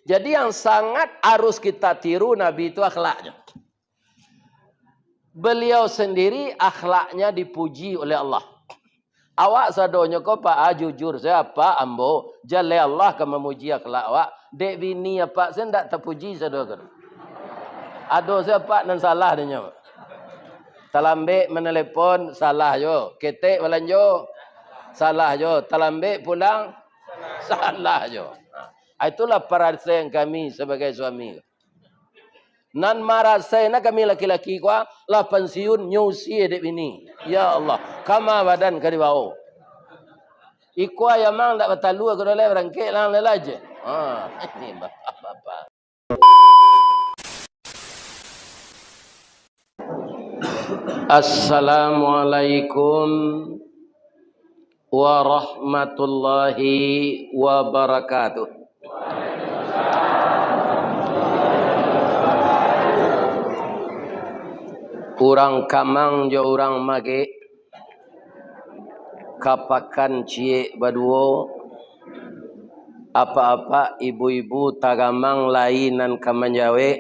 Jadi yang sangat harus kita tiru Nabi itu akhlaknya. Beliau sendiri akhlaknya dipuji oleh Allah. Awak sadonya kau pak jujur siapa ambo jale Allah ke memuji akhlak awak. Dek bini apa saya ndak terpuji sadokan. Ado siapa nan salah dia. Talambe menelepon salah yo. Ketek belanjo salah yo. Talambe pulang salah yo. Itulah perasaan kami sebagai suami. Nan marah saya nak kami laki-laki kuah lah pensiun nyusi dek bini. Ya Allah, kama badan kadi bau. Ikwa yang mang tak betalu aku dah lebar rangkek lang lelaje. Ini bapak-bapak. Assalamualaikum warahmatullahi wabarakatuh. Urang kamang jo urang mage kapakan cie baduo apa-apa ibu-ibu tagamang lainan kamanjawe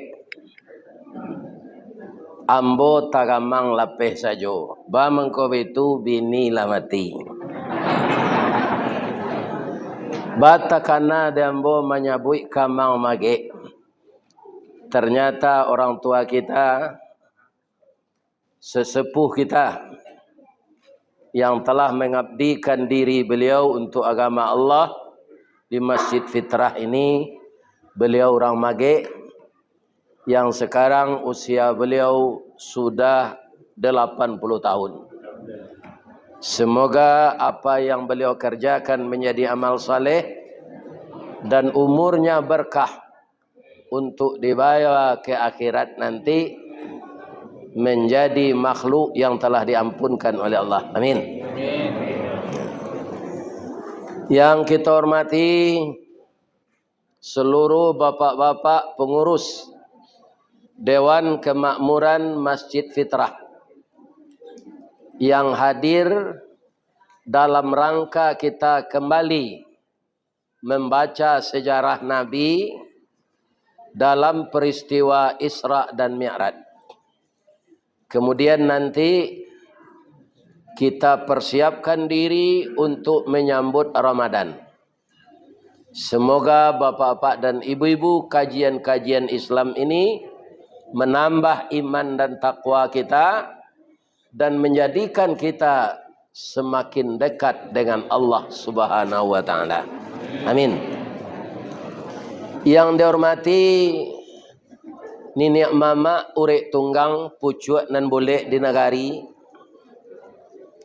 ambo tagamang lapeh sajo ba mengko betu bini lamati bata kana de ambo menyabui kamang mage. Ternyata orang tua kita, sesepuh kita yang telah mengabdikan diri beliau untuk agama Allah di Masjid Fitrah ini, beliau orang mage yang sekarang usia beliau sudah 80 tahun. Semoga apa yang beliau kerjakan menjadi amal saleh dan umurnya berkah untuk dibawa ke akhirat nanti menjadi makhluk yang telah diampunkan oleh Allah. Amin. Yang kita hormati seluruh bapak-bapak pengurus Dewan Kemakmuran Masjid Fitrah yang hadir dalam rangka kita kembali membaca sejarah Nabi dalam peristiwa Isra dan Mi'raj. Kemudian nanti kita persiapkan diri untuk menyambut Ramadan. Semoga bapak-bapak dan ibu-ibu kajian-kajian Islam ini menambah iman dan takwa kita dan menjadikan kita semakin dekat dengan Allah Subhanahu wa taala. Amin. Yang dihormati Nini mama urek tunggang pucuak nan boleh di negari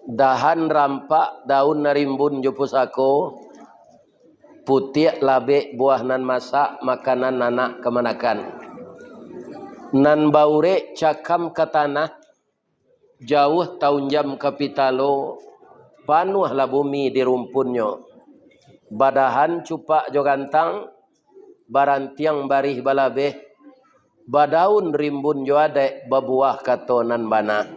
dahan rampak daun narimbun jo pusako putih labe buah nan masak makanan nanak kemanakan nan baurek cakam ke tanah jauh tahun jam kapitalo panuhlah bumi di rumpunnya badahan cupak jo gantang barantiang barih balabeh badaun rimbun joadek babuah katonan bana.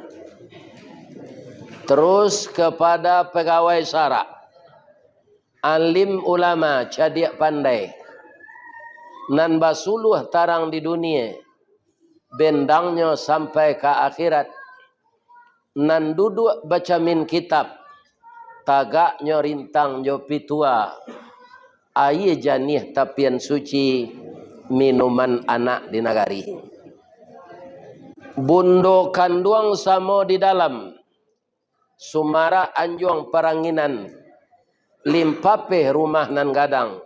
Terus kepada pegawai sara, alim ulama cadiak pandai, nan basuluh tarang di dunia, bendangnya sampai ke akhirat, nan duduk baca min kitab, tagaknya rintang jo pitua, aye janih tapian suci, minuman anak di nagari. Bundo kanduang samo di dalam sumara anjuang peranginan limpape rumah nan gadang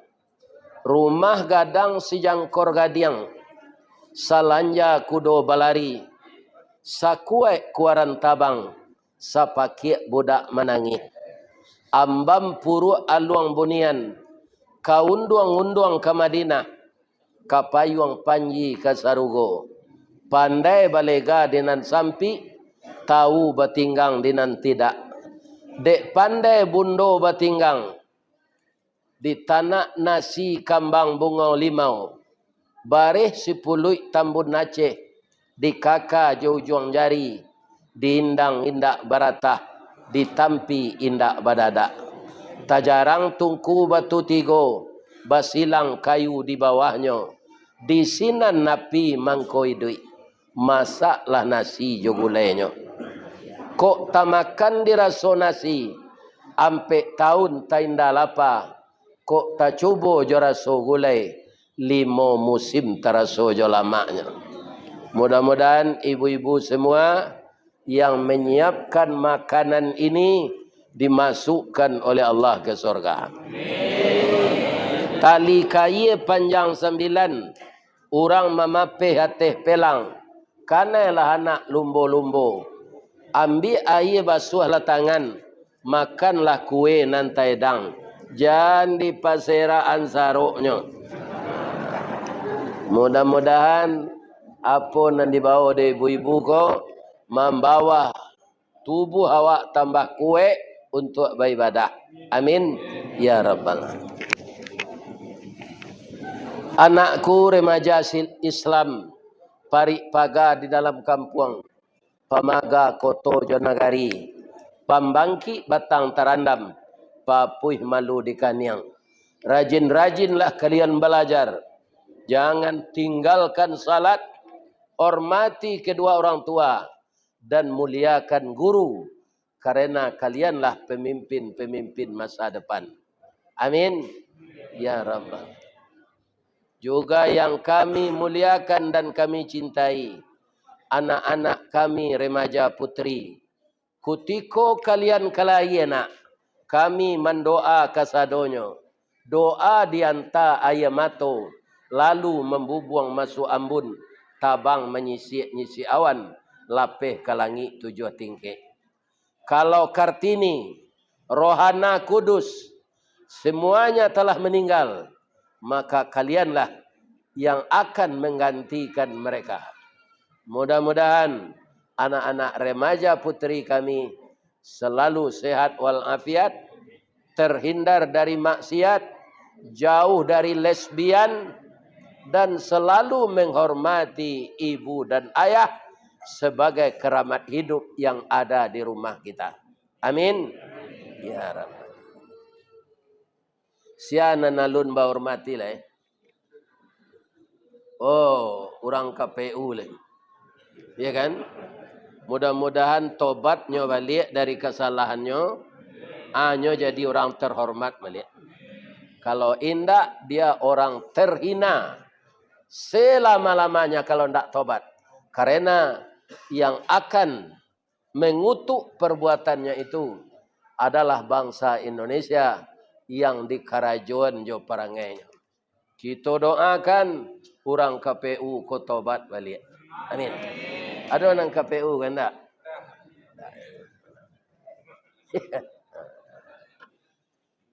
rumah gadang sijangkor gadiang salanja kudo balari sakuek kuaran tabang sapakie budak menangi ambam puru aluang bunian kaunduang-unduang ke Madinah kapayuang panji kasarugo pandai balega dinan sampi tahu batinggang dinan tidak dek pandai bundo batinggang di tanah nasi kambang bunga limau bareh sipului tambun Aceh di kakak jauh-jauh jari diindang indak baratah ditampi indak badada tajarang tungku batu tigo basilang kayu di bawahnya. Di sinan napi mangkoi duit. Masaklah nasi jo gulainya. Kok tamakan diraso nasi. Ampe tahun tainda lapa. Kok tak coba jo raso gulai. 5 musim teraso jo lamanya. Mudah-mudahan ibu-ibu semua yang menyiapkan makanan ini dimasukkan oleh Allah ke surga. Tali kayu panjang 9. Orang memapih hatih pelang. Kanailah anak lumbo-lumbo. Ambil air basuhlah tangan. Makanlah kue nantai dang. Jangan di paseraan saruknya. Mudah-mudahan apa yang dibawa dari ibu-ibu kau membawa tubuh awak tambah kue untuk beribadah. Amin. Ya Rabbal Alamin. Anakku remaja Islam parik paga di dalam kampung pamaga koto jonagari pambangki batang terandam papuih malu di kaniang. Rajin-rajinlah kalian belajar, jangan tinggalkan salat, hormati kedua orang tua dan muliakan guru karena kalianlah pemimpin-pemimpin masa depan. Amin. Ya Rabbal. Juga yang kami muliakan dan kami cintai, anak-anak kami remaja putri. Kutiko kalian kalayana, kami mendoa kasadonyo. Doa dianta ayamato, lalu membubuang masuk ambun, tabang menyisi awan, lapeh ke langit 7 tingkik. Kalau Kartini, Rohana Kudus, semuanya telah meninggal, maka kalianlah yang akan menggantikan mereka. Mudah-mudahan anak-anak remaja putri kami selalu sehat walafiat, terhindar dari maksiat, jauh dari lesbian, dan selalu menghormati ibu dan ayah sebagai keramat hidup yang ada di rumah kita. Amin. Ya Rabb. Siana nalun ba hormati lah. Oh, orang KPU lah. Ya kan? Mudah-mudahan tobatnya balik dari kesalahannya. Anyo jadi orang terhormat balik. Kalau indah dia orang terhina selama-lamanya kalau tidak tobat. Karena yang akan mengutuk perbuatannya itu adalah bangsa Indonesia yang di karajuan jo parangainya. Kita doakan orang KPU ko tobat balik. Amin. Ada orang KPU kan tak?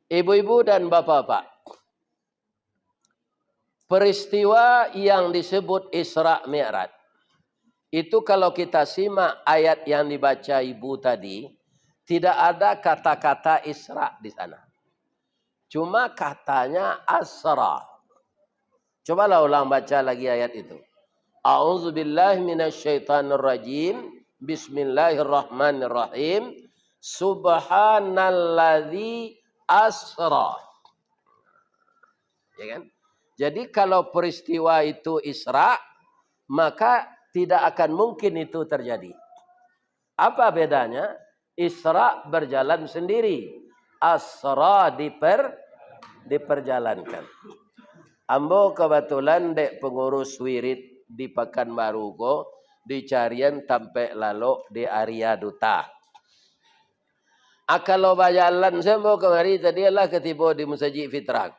Ibu-ibu dan bapak-bapak, peristiwa yang disebut Isra Mi'raj itu kalau kita simak ayat yang dibaca ibu tadi, tidak ada kata-kata Isra di sana. Cuma katanya asra. Cobalah ulang baca lagi ayat itu. A'udzubillahi minasyaitonirrajim. Bismillahirrahmanirrahim. Subhanalladzi asra. Ya kan? Jadi kalau peristiwa itu Isra, maka tidak akan mungkin itu terjadi. Apa bedanya? Isra berjalan sendiri. Asra diperjalankan. Ambo kebetulan dek pengurus wirid di Pekanbaru ko dicarian sampai lalu di Arya Duta. Kalau berjalan sembo kemari tadi lah ketiba di Masjid Fitrak.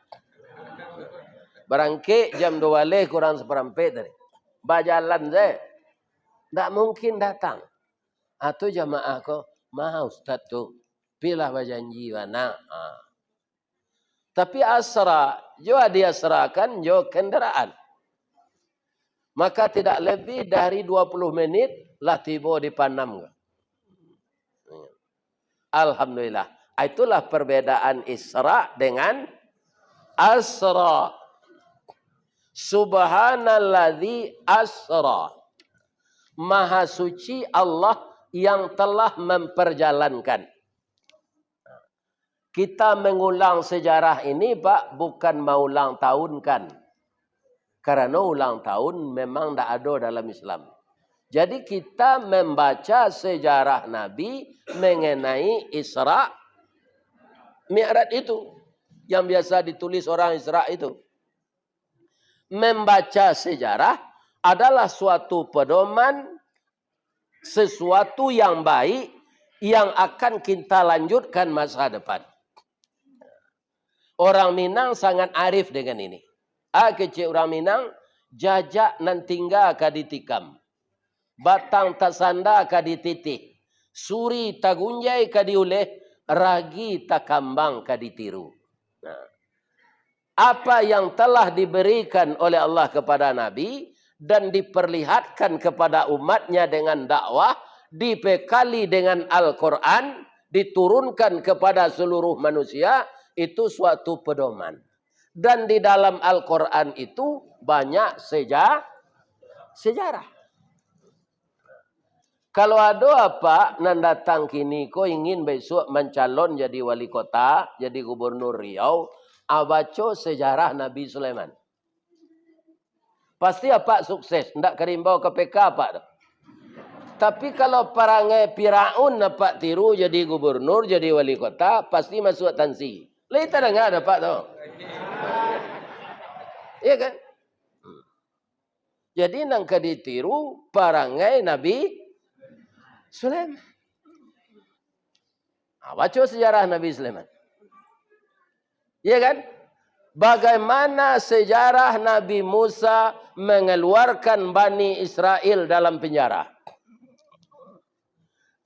Berangke jam 2 kurang seperempat tadi. Berjalan saya. Tak mungkin datang. Atau jamaah ko, maha Ustaz tu. Pilah berjanji mana. Tapi asra, jo dia serahkan, jo kendaraan. Maka tidak lebih dari 20 menit lah tiba di Panam. Alhamdulillah. Itulah perbedaan Isra dengan asra. Subhanalladzi asra. Maha suci Allah yang telah memperjalankan. Kita mengulang sejarah ini, Pak, bukan mau ulang tahun kan. Karena ulang tahun memang tidak ada dalam Islam. Jadi kita membaca sejarah Nabi mengenai Isra Mi'raj itu. Yang biasa ditulis orang Isra itu. Membaca sejarah adalah suatu pedoman, sesuatu yang baik yang akan kita lanjutkan masa depan. Orang Minang sangat arif dengan ini. Kecil orang Minang, jajak nan tinggal ka ditikam. Batang tasanda ka dititih. Suri tagunjai ka diuleh. Ragi takambang ka ditiru. Nah, apa yang telah diberikan oleh Allah kepada Nabi dan diperlihatkan kepada umatnya dengan dakwah, dibekali dengan Al-Quran, diturunkan kepada seluruh manusia, itu suatu pedoman. Dan di dalam Al-Quran itu banyak sejarah. Kalau ada apa nan datang kini ko ingin besok mencalon jadi wali kota, jadi gubernur Riau, baca sejarah Nabi Sulaiman. Pasti apa sukses, ndak kerimbau ke PK apa. Tapi kalau perangai Firaun dapat tiru jadi gubernur, jadi wali kota, pasti masuk tansi. Kita dengar dapat tu. Iya kan? Jadi nang ditiru perangai Nabi Sulaiman. Baca sejarah Nabi Sulaiman. Iya kan? Bagaimana sejarah Nabi Musa mengeluarkan Bani Israel dalam penjara.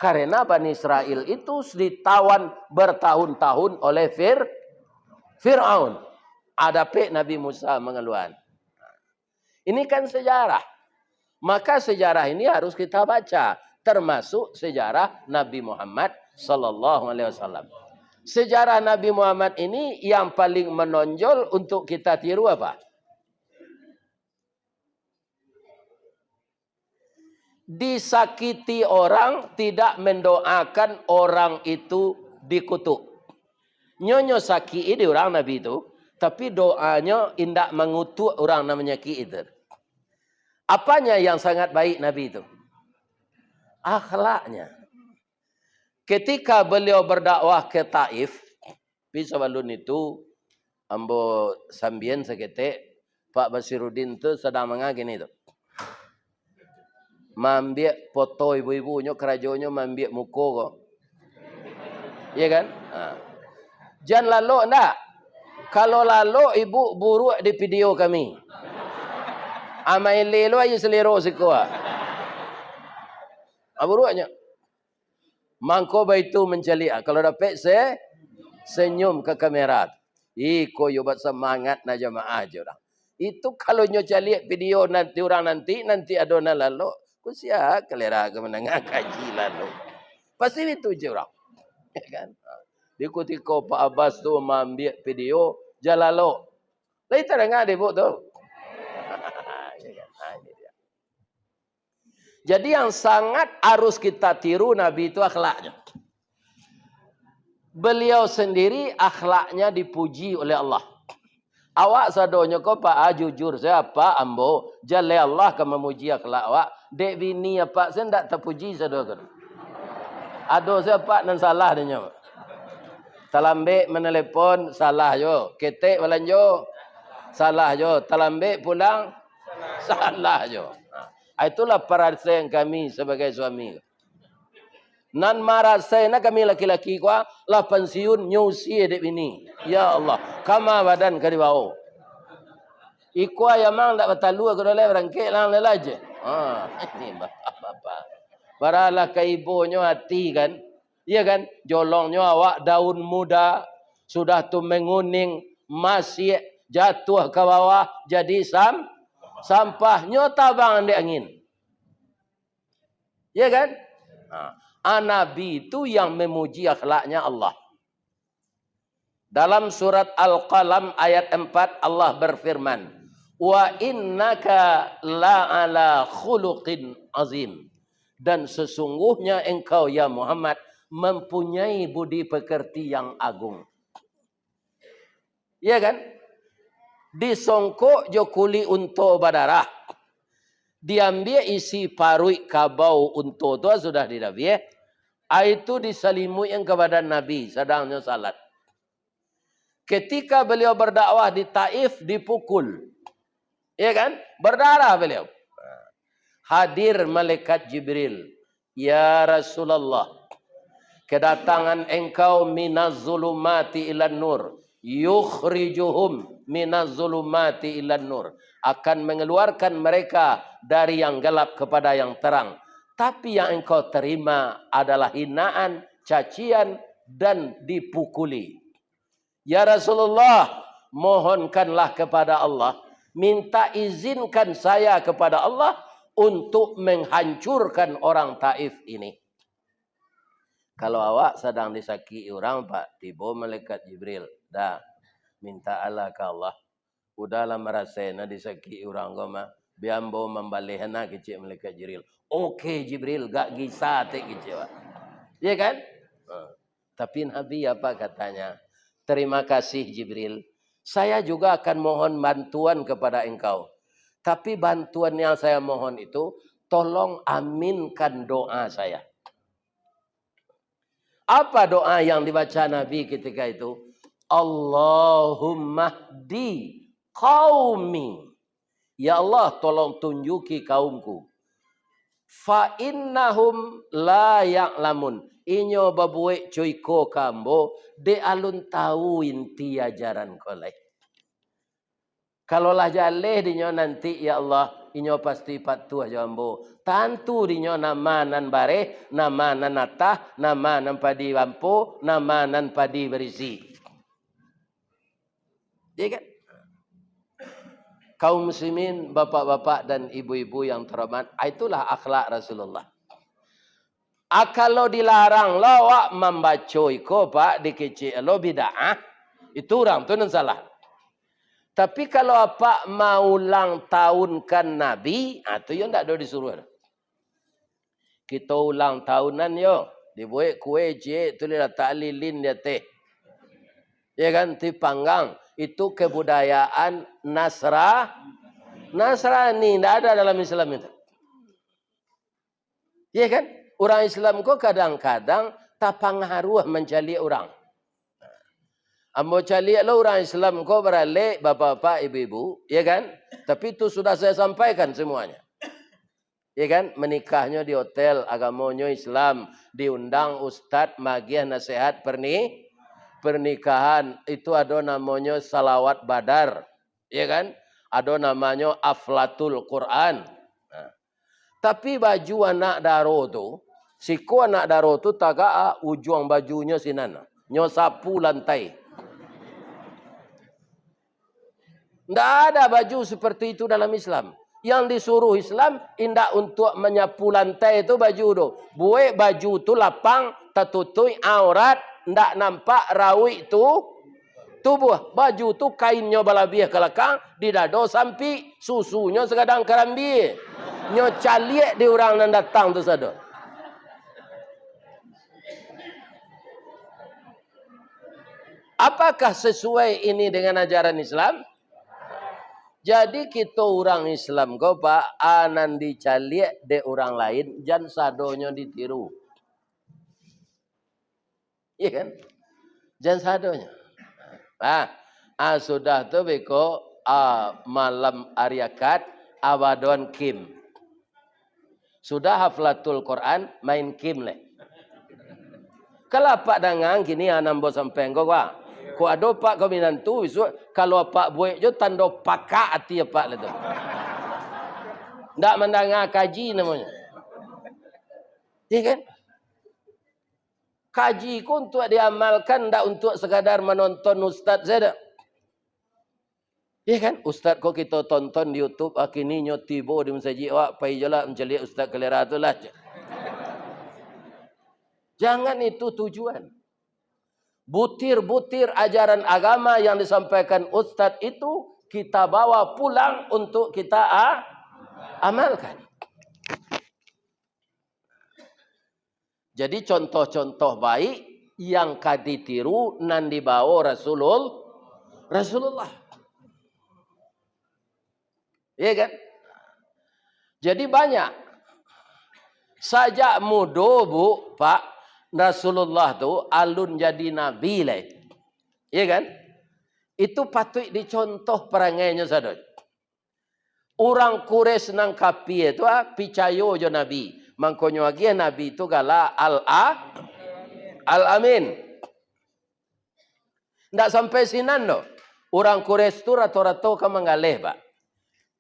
Karena Bani Israel itu ditawan bertahun-tahun oleh Fir'aun. Ada Nabi Musa mengeluarkan. Ini kan sejarah. Maka sejarah ini harus kita baca. Termasuk sejarah Nabi Muhammad sallallahu alaihi wasallam. Sejarah Nabi Muhammad ini yang paling menonjol untuk kita tiru apa? Disakiti orang, tidak mendoakan orang itu dikutuk. Nyonyo sakit di orang Nabi itu, tapi doanya indak mengutuk orang namanya itu. Apanya yang sangat baik Nabi itu? Akhlaknya. Ketika beliau berdakwah ke Taif, bisa balun itu, ambo sambien sekete, Pak Basiruddin itu sedang mengagini itu. Mambiak foto ibu-ibunya, kerajonnya mambiak muka kok. Iya kan? Jangan lalu enggak. Kalau lalu ibu buruk di video kami. Amai lelo aja selero sikuah. Buruknya. Mangko itu mencali. Kalau dapat senyum ke kamera. Iko yobat semangat na jamaah aja orang. Itu kalau nyo cali video nanti orang nanti ada na lalu. Kusia kelera ke menengah kaji lalu. Pasti itu je orang. Ya kan? Diikuti ko Pak Abbas tu mengambil video jalalo. Lain tak dengar dia buat tu. Jadi yang sangat harus kita tiru Nabi itu akhlaknya. Beliau sendiri akhlaknya dipuji oleh Allah. Awak sadonya ko Pak jujur saya Pak ambo jale Allah ke memuji akhlak awak. Dek bini apa saya ndak terpuji sadonya. Ado saya Pak nan salah dia. Talambe menelepon salah yo. Ketek balanjo salah yo. Talambe pulang salah yo. Itulah perasaan kami sebagai suami. Nan marah saya nak kami laki-laki kuah lah pensiun nyusi dek bini. Ya Allah, kama badan ke bawah. Ikwa yang mang tak betalu aku dah berangkit lang lelaje. Ini bapak. Baralah ke ibunya hati kan. Iya kan? Jolongnya awak daun muda sudah tu menguning masih jatuh ke bawah jadi sampahnya tabang di angin. Ya kan? Nabi itu yang memuji akhlaknya Allah. Dalam surat Al-Qalam ayat 4 Allah berfirman, "Wa innaka la'ala khuluqin azim." Dan sesungguhnya engkau ya Muhammad mempunyai budi pekerti yang agung. Iya kan? Disongkok jo kuli unto badarah. Diambil isi parui kabau unto tu sudah dinabi. Itu diselimui yang kepada Nabi sedangnya salat. Ketika beliau berdakwah di Taif dipukul. Iya kan? Berdarah beliau. Hadir malaikat Jibril. Ya Rasulullah. Kedatangan engkau minaz zulumati ilan nur. Yukhrijuhum minaz zulumati ilan nur. Akan mengeluarkan mereka dari yang gelap kepada yang terang. Tapi yang engkau terima adalah hinaan, cacian, dan dipukuli. Ya Rasulullah, mohonkanlah kepada Allah. Minta izinkan saya kepada Allah untuk menghancurkan orang Taif ini. Kalau awak sedang disakiti orang, Pak, tiba malaikat Jibril. Dah, minta Allah ke Allah. Udahlah merasainya disakiti orang kau mah. Biar bawa membalihana kecil malaikat Jibril. Okey Jibril, gak gisah tak kecil. Ya kan? Tapi Nabi apa katanya? Terima kasih Jibril. Saya juga akan mohon bantuan kepada engkau. Tapi bantuan yang saya mohon itu, tolong aminkan doa saya. Apa doa yang dibaca Nabi ketika itu? Allahumma hdi qaumi. Ya Allah, tolong tunjuki kaumku. Fa innahum la ya'lamun. Inyo babuek cuiko kambo de alun tahu inti ajaran kolek. Kalau lah jaleh dinyo nanti ya Allah, inyo pasti patuh jambo. Tantu dinyo nama nan bare, nama nan natah, nama nan padi lampu, nama nan padi berisi. Ya kan? Kaum muslimin, bapak-bapak dan ibu-ibu yang terhormat, itulah akhlak Rasulullah. Kalau dilarang lawak membaca iko pak dikecil lo bid'ah, itu orang tu nan salah. Tapi kalau apa mau ulang tahunkan Nabi, itu yang tak ada disuruh. Kita ulang tahunan yo, dibuat kue je, tulis letak lilin dia teh. Ya kan, dipanggang. Itu kebudayaan Nasrani, tidak ada dalam Islam itu. Ya kan? Orang Islam kok kadang-kadang tak pengaruh mencari orang. Ambo cari lo orang Islam kok beralih bapak-bapak, ibu-ibu, ya kan? Tapi itu sudah saya sampaikan semuanya. Ya kan? Menikahnya di hotel, agamanya Islam, diundang ustadz magiah nasihat pernikahan, itu ada namanya salawat badar, ya kan? Ada namanya aflatul Quran. Nah. Tapi baju anak daro tu, siku anak daro tu tagak ujung bajunya sinana, nyosapu lantai. Tidak ada baju seperti itu dalam Islam. Yang disuruh Islam indak untuk menyapu lantai itu baju tu. Buat baju tu lapang, tertutup aurat, ndak nampak rawi tu tubuh. Baju tu kainnya balabiah ke belakang, di dado sampai susunya sekadang kerambi. Nyo caliek di orang yang datang tu sado. Apakah sesuai ini dengan ajaran Islam? Jadi kita orang Islam kau pak anan dicaliek de orang lain, jangan sadonya ditiru. Iya kan? Jangan sadonya. Sudah tu beko malam ariakat abadon kim. Sudah haflatul Quran main kim leh. Kalau pak dangang gini anam bos sampai engkau pak. Ko ado pak kau minantu isu kalau pak buat jo tando pakak hati pak letu. Ndak mendengar kaji namanya. Iya kan? Kaji ku untuk diamalkan, tidak untuk sekadar menonton ustaz saja. Ya kan? Ustaz kok kita tonton di YouTube, kini nyotibo di masjid, wak pai jelah mencari ustaz kelera tu lah. Jangan itu tujuan. Butir-butir ajaran agama yang disampaikan ustaz itu kita bawa pulang untuk kita amalkan. Jadi contoh-contoh baik yang kaditiru nan dibawa Rasulullah. Iya kan? Jadi banyak. Sajak muda bu, Pak, Rasulullah tu alun jadi nabi lah. Iya kan? Itu patut dicontoh perangainya sadoi. Orang Quraisy nang kapi itu picayo jo nabi. Mangkonyo lagi nabi itu gala al-amin. Ndak sampai sinan loh. Orang Quraisy itu rata-rata kan mengalih, Pak.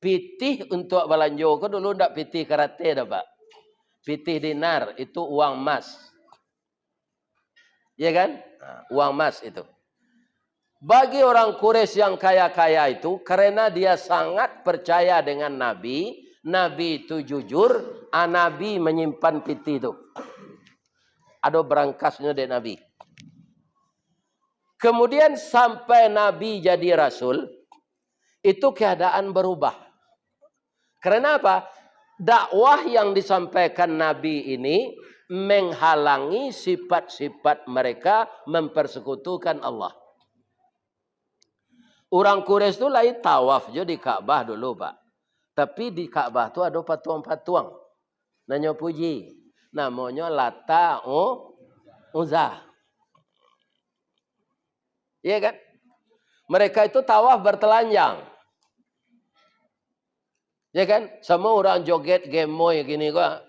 Pitih untuk balanjo ko dulu ndak pitih karate dah, Pak. Pitih dinar itu uang emas. Ya kan? Nah, uang emas itu. Bagi orang Quraisy yang kaya-kaya itu, karena dia sangat percaya dengan Nabi, Nabi itu jujur, Nabi menyimpan pitih itu. Ada berangkasnya dari Nabi. Kemudian sampai Nabi jadi Rasul, itu keadaan berubah. Karena apa? Dakwah yang disampaikan Nabi ini menghalangi sifat-sifat mereka mempersekutukan Allah. Orang Quraisy itu lain tawaf je di Ka'bah dulu, Pak. Tapi di Ka'bah tu ada patuang-patuang. Nanya puji. Namanya Lata Uzza. Iya kan? Mereka itu tawaf bertelanjang. Ya kan? Semua orang joget gemoy gini kok.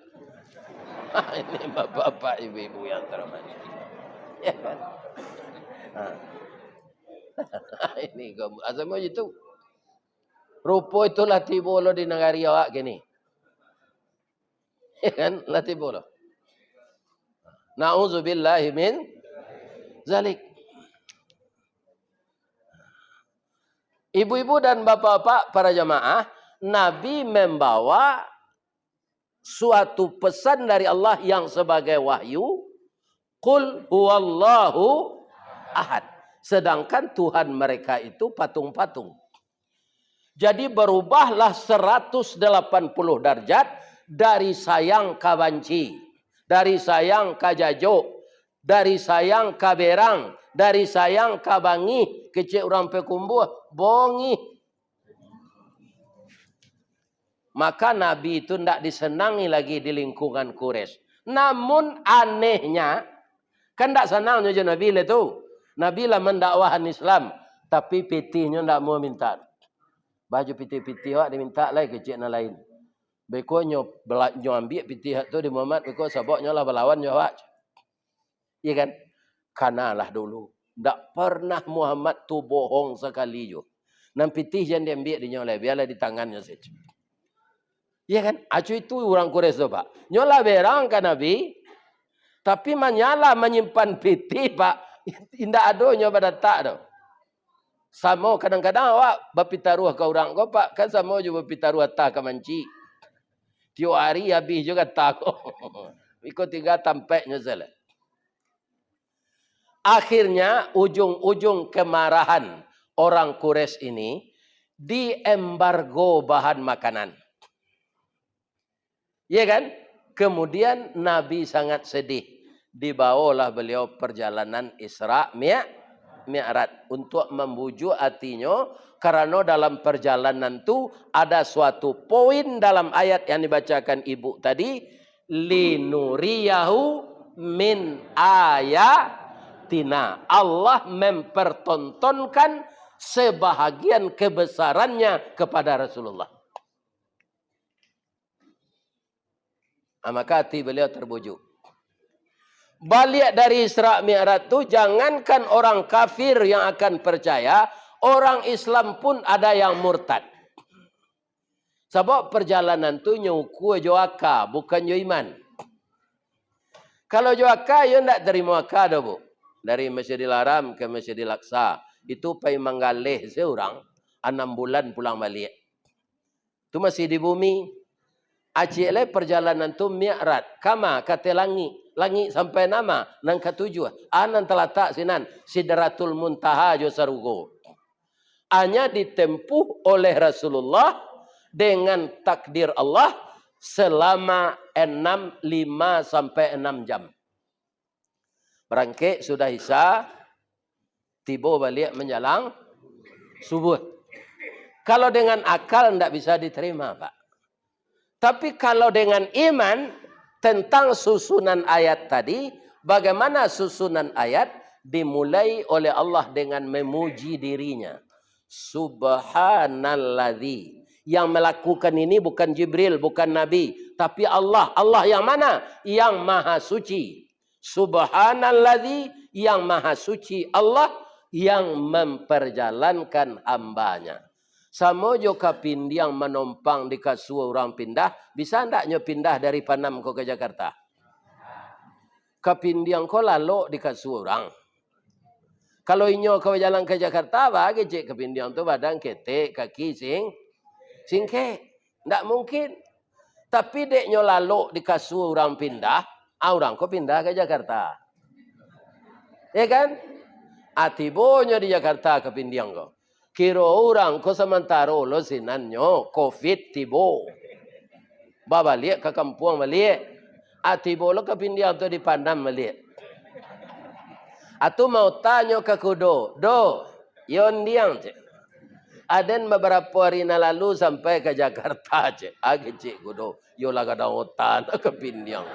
Ini bapak-bapak, ibu-ibu yang terhormat. Ya kan? Ini kamu asal itu. Rupo itu latih bola di negari awak gini. Ya kan? Latih bola. Na'udzubillahi min zalik. Ibu-ibu dan bapak-bapak para jamaah, Nabi membawa suatu pesan dari Allah yang sebagai wahyu. Qul huwallahu ahad. Sedangkan Tuhan mereka itu patung-patung. Jadi berubahlah 180 derajat dari sayang ka banci, dari sayang ka jajo, dari sayang ka berang, dari sayang ka bangi, kecil orang pekumbuh, bongi. Maka Nabi itu tidak disenangi lagi di lingkungan Quraisy. Namun anehnya, kan tidak senangnya je Nabi itu. Nabi lah mendakwahan Islam, tapi pitihnya tidak mau minta. Baju pitih-pitih awak diminta lagi kecil na lain. Bekonyo belaknyo ambil pitih tu di Muhammad, beko saboknya lah berlawan awak. Iya kan? Kanalah dulu. Tak pernah Muhammad tu bohong sekali jo. Nam pitih yang diambil di nyolai, biarlah di tangannya saja. Iya kan? Acu itu orang Quraisy tu, Pak. Nyola berang kan Nabi, tapi menyala menyimpan pitih, Pak. Tidak adanya pada tak tu. Sama kadang-kadang awak berpitaruh ke orang kau, Pak. Kan sama juga berpitaruh tak ke manci. Tiap hari habis juga tak. Ikut tiga tampaknya salah. Akhirnya ujung-ujung kemarahan orang Quraisy ini diembargo bahan makanan. Ya kan? Kemudian Nabi sangat sedih. Dibawalah beliau perjalanan Isra Mi'raj untuk membujuk hatinya, karena dalam perjalanan itu ada suatu poin dalam ayat yang dibacakan ibu tadi, linuriyahu min ayatina. Allah mempertontonkan sebahagian kebesarannya kepada Rasulullah. Maka hati beliau terbujuk. Balik dari Isra Mi'raj itu, jangankan orang kafir yang akan percaya, orang Islam pun ada yang murtad. Sebab perjalanan itu nyuku joaka, bukan jo iman. Kalau joaka, ya tidak terima akad, Bu. Dari Masjidil Haram ke Masjidil Aqsa. Itu pai menggalih seorang, 6 bulan pulang balik. Itu masih di bumi. Acile perjalanan itu Mi'raj. Kama kata langit. Langit sampai nama nang ketujuh. Anan telatak sinan Sidratul Muntaha jo sarugo. Hanya ditempuh oleh Rasulullah dengan takdir Allah selama 5 sampai 6 jam. Berangkit sudah Isya, tiba balik menjalang Subuh. Kalau dengan akal tidak bisa diterima, Pak. Tapi kalau dengan iman, tentang susunan ayat tadi, bagaimana susunan ayat? Dimulai oleh Allah dengan memuji dirinya. Subhanalladzi. Yang melakukan ini bukan Jibril, bukan Nabi. Tapi Allah. Allah yang mana? Yang maha suci. Subhanalladzi, yang maha suci. Allah yang memperjalankan hambanya. Sama juga pindiang menumpang di kasua orang pindah. Bisa ndaknya pindah dari Panam ke Jakarta? Kapindiang ko lalu di kasua orang. Kalau inyo kau jalan ke Jakarta, bagi cek kapindiang tu badan ketek, kaki singke. Ndak mungkin. Tapi deknya lalu di kasua orang pindah, orang ko pindah ke Jakarta. Ya kan? Atibonya di Jakarta kapindiang ko. Kira orang ko sementara lo sinanyo COVID tibo. Babalik ke kampung balik. Atibo lo ke pindiang tu di Panam balik. Atu mau tanya ke kudo. Do, yon diang cik. Aden beberapa hari lalu sampai ke Jakarta cik. Agi cik kudo. Yo lah kadang otan ke pindiang.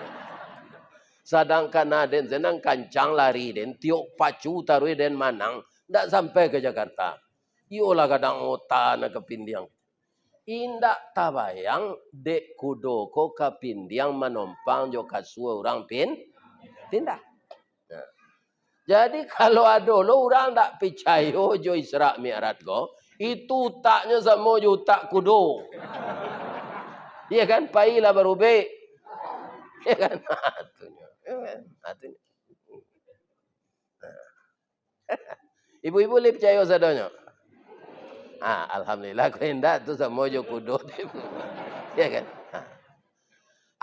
Sedangkan aden senang kancang lari den. Tiok pacu taruh den manang. Tak sampai ke Jakarta. Yolah kadang otan ke pindiang. Indak tabayang dek kudo ko ke pindiang menumpang jo kasua orang pindah. Nah. Jadi kalau ada lo orang tak percaya jo Isra Mi'raj ko, itu taknya sama jo tak kudo. Iya kan? Pailah baru baik. Iya kan? Ibu-ibu boleh percaya sadanya? Alhamdulillah kau hendak tu sama jo kudo. Ya kan?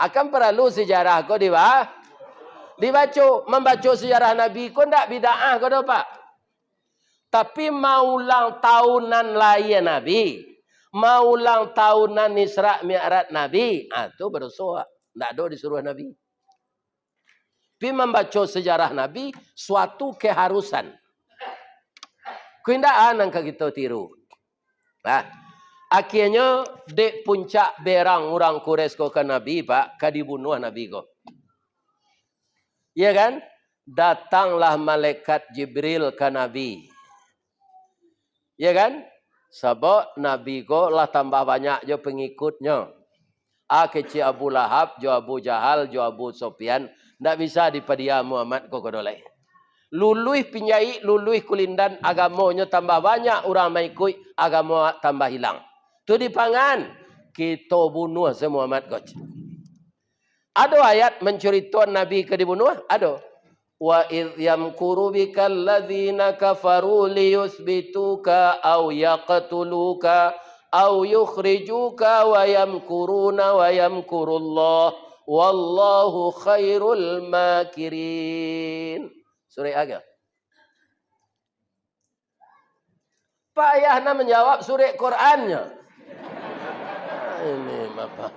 Akan perlu sejarah kau dibaca. Membaca sejarah Nabi kau ndak bid'ah kau dah Pak. Tapi mau ulang tahunan layan Nabi, mau ulang tahunan Isra Mi'raj Nabi, tu berdosa. Ndak ada disuruh Nabi. Tapi membaca sejarah Nabi suatu keharusan. Kau ndak anang kita tiru. Akhirnya dek puncak berang orang Quraisy ko ke Nabi Pak, ka dibunuh Nabi ko. Ya kan? Datanglah malaikat Jibril ke Nabi. Ya kan? Sebab Nabi ko lah tambah banyak je pengikutnya. Kecil Abu Lahab, jo Abu Jahal, jo Abu Sufyan, ndak bisa dipadia Muhammad ko kodolai. Luluih pinjai, luluih kulindan, agamanya tambah banyak, orang mengikut, agama tambah hilang. Itu dipangan, kita bunuh semua Muhammad ko. Ada ayat menceritakan Nabi ke dibunuh? Ada. Wa idh yamkuru bikal ladzina kafaru liyusbituka aw yaqtuluka aw yukhrijuka wa yamkuruna wa yamkurullah wallahu khairul makirin. Surah Aga. Pak Ayahna menjawab surah Qurannya. Ini bapak.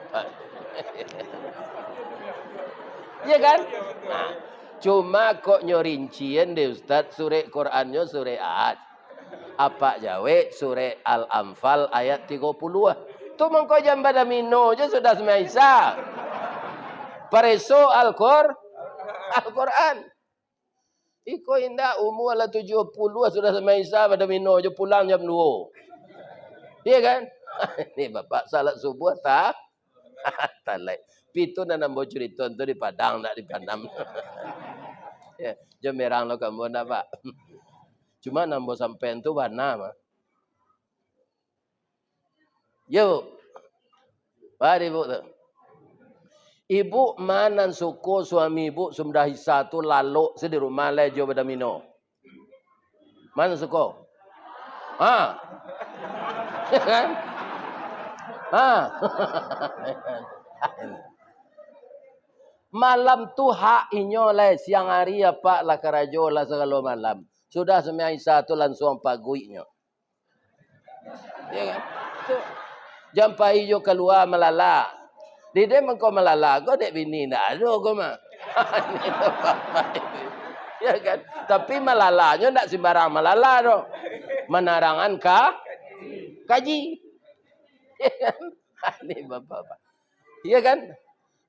Ya kan? Cuma kok nyorincian deh Ustaz surah Qurannya surah Ad. Apa jawe surah Al-Anfal ayat 30. Tu mengko jam pada mino je sudah semaisa. Pareso Al-Quran. Iko indah umur lah 70 sudah semaisa pada mino je pulang jam 2. Iya kan? Ini bapak salat subuh tak? Talai. Pitu nak nambo cerita tu di Padang tak di Panam. Ya, jom merang lo kamu nak Pak. Cuma nambo sampai tu warna mah. Yo. Mari Bu tu. Ibu manan suku suami ibu sudah hisa tu lalu sedi rumah lejo pada mino. Mana suku? Malam tu hak inyo lah siang hari apa lah kerajo lah segala malam. Sudah semua hisa tu langsung paguinya. Ya kan? Jam pagi jo keluar melala. Dia mengko melala, kau dek bini ndak ada kau mah. Ya kan? Tapi malalanya tidak sembarang malala doh. Menarangan kaji. Ya kan? Ini bapak-bapak. Iya kan?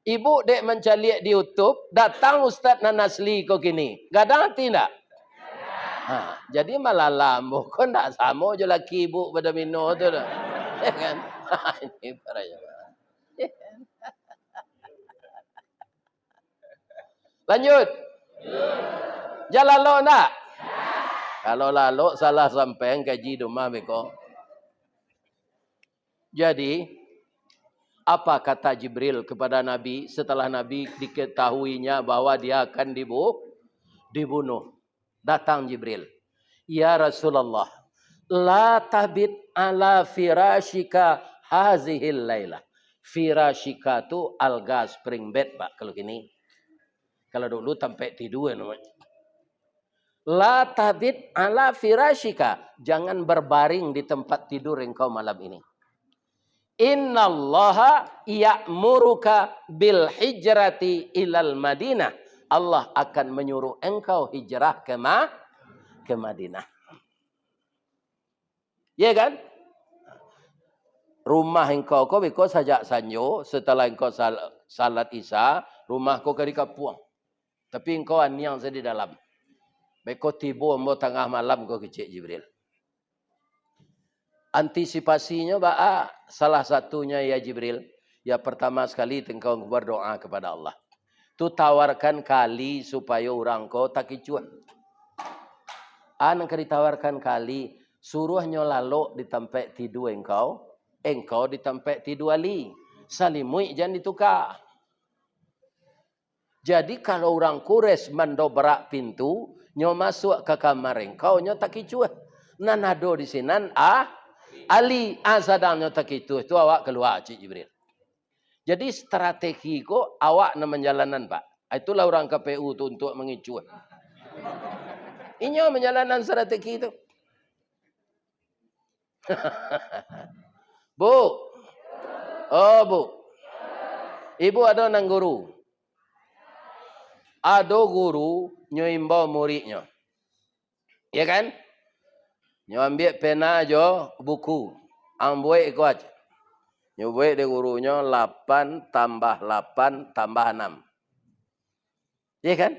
Ibu dek mencari di YouTube, datang Ustaz Nanasli kok gini. Gadang hati enggak? Nah, jadi malala bukan enggak sama je laki ibu pada mino tu dah. Ya kan? Ini para jemaah. Ya kan? Lanjut. Jalan lo enggak? Kalau lalu salah sampai kaji rumah beko. Jadi, apa kata Jibril kepada Nabi setelah Nabi diketahuinya bahwa dia akan dibunuh? Datang Jibril. Ya Rasulullah, la tabit ala firashika hazihil laylah. Firashika tu alga spring bed, Pak, kalau gini. Kalau dulu sampai tidur namanya. La tabit ala firashika. Jangan berbaring di tempat tidur engkau malam ini. Innallaha ya'muruka bil hijrati ilal Madinah. Allah akan menyuruh engkau hijrah ke Madinah. Ya kan? Rumah engkau kau beko sajak sanyo setelah engkau salat Isya, rumah kau kari kapuang. Tapi engkau aniang di dalam. Beko tibo mo tengah malam kau kecik Jibril. Antisipasinya salah satunya ya Jibril. Ya pertama sekali engkau berdoa kepada Allah. Tu tawarkan kali supaya orang kau tak kicuan. Anak ditawarkan kali suruh nyolalo di tempat tidur engkau di tempat tidur Ali. Salimui jangan ditukar. Jadi kalau orang Quraisy mendobrak pintu, nyo masuk ke kamar engkau nyo tak kicuan. Nanado di sinan Ali sadangnya tak itu awak keluar Cik Jibril. Jadi strategi ko awak na menjalanan Pak. Itulah orang KPU tu untuk mengicu. Inyo menjalanan strategi itu. Bu. Oh Bu. Ibu ada nang guru. Ada guru nyo imbau muridnya. Ya kan? Nyo ambil pena jo buku. Ambuai ikut aja. Nyo buat de gurunya 8 tambah 8 tambah 6. Ya kan?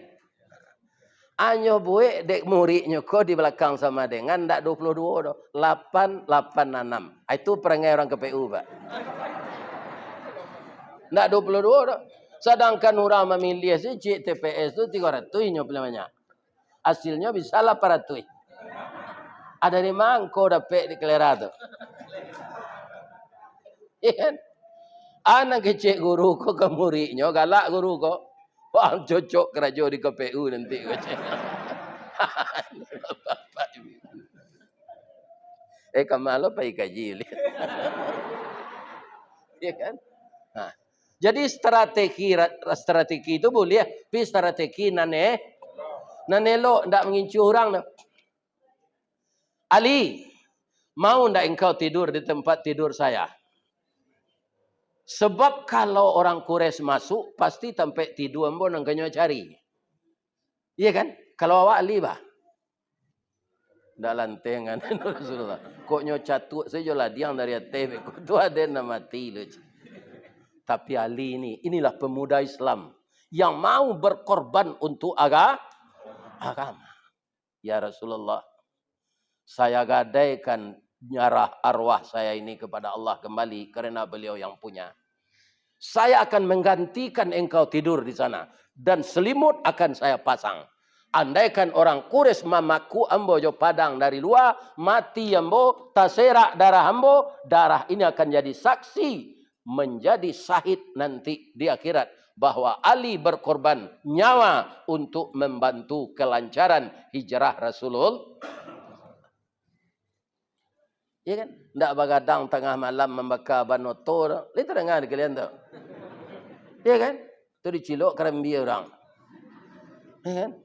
Anyo buat dek muridnya kok di belakang sama dengan ndak 22 doh. 8 8 6. Itu perangai orang KPU, Pak. Ndak 22 doh. Sedangkan orang memilih si TPS itu 300 nyo namanya. Hasilnya bisa 800. Ada di mangko dapat di kelera tu. Ya kan? Anak kecil guru ko ke muridnya, galak guru ko. Wah, cocok kerja di KPU nanti. Kamalo pa ikaji. Ya kan? Nah, jadi strategi itu boleh, tapi strategi nanelo ndak mengincu orang. Ali, mau ndak engkau tidur di tempat tidur saya? Sebab kalau orang Quraisy masuk, pasti tempat tidur ambo nang kanyo cari. Iya kan? Kalau awak Ali bah. Ndak lantengan Rasulullah. Kok nyo catuk saja lah diang dari TV. Kok tu ada nama mati lu. Tapi Ali inilah pemuda Islam yang mau berkorban untuk agama. Ya Rasulullah, saya gadaikan nyarah arwah saya ini kepada Allah kembali karena beliau yang punya. Saya akan menggantikan engkau tidur di sana dan selimut akan saya pasang. Andaikan orang Quraisy mamaku ambo jo padang dari luar, mati ambo, taserak darah ambo, darah ini akan jadi saksi menjadi syahid nanti di akhirat bahwa Ali berkorban nyawa untuk membantu kelancaran hijrah Rasulullah. Ya kan? Ndak begadang tengah malam membakar banotor. Lihat dengar kalian tu. Ya kan? Itu dicilok kerambi orang. Ya kan?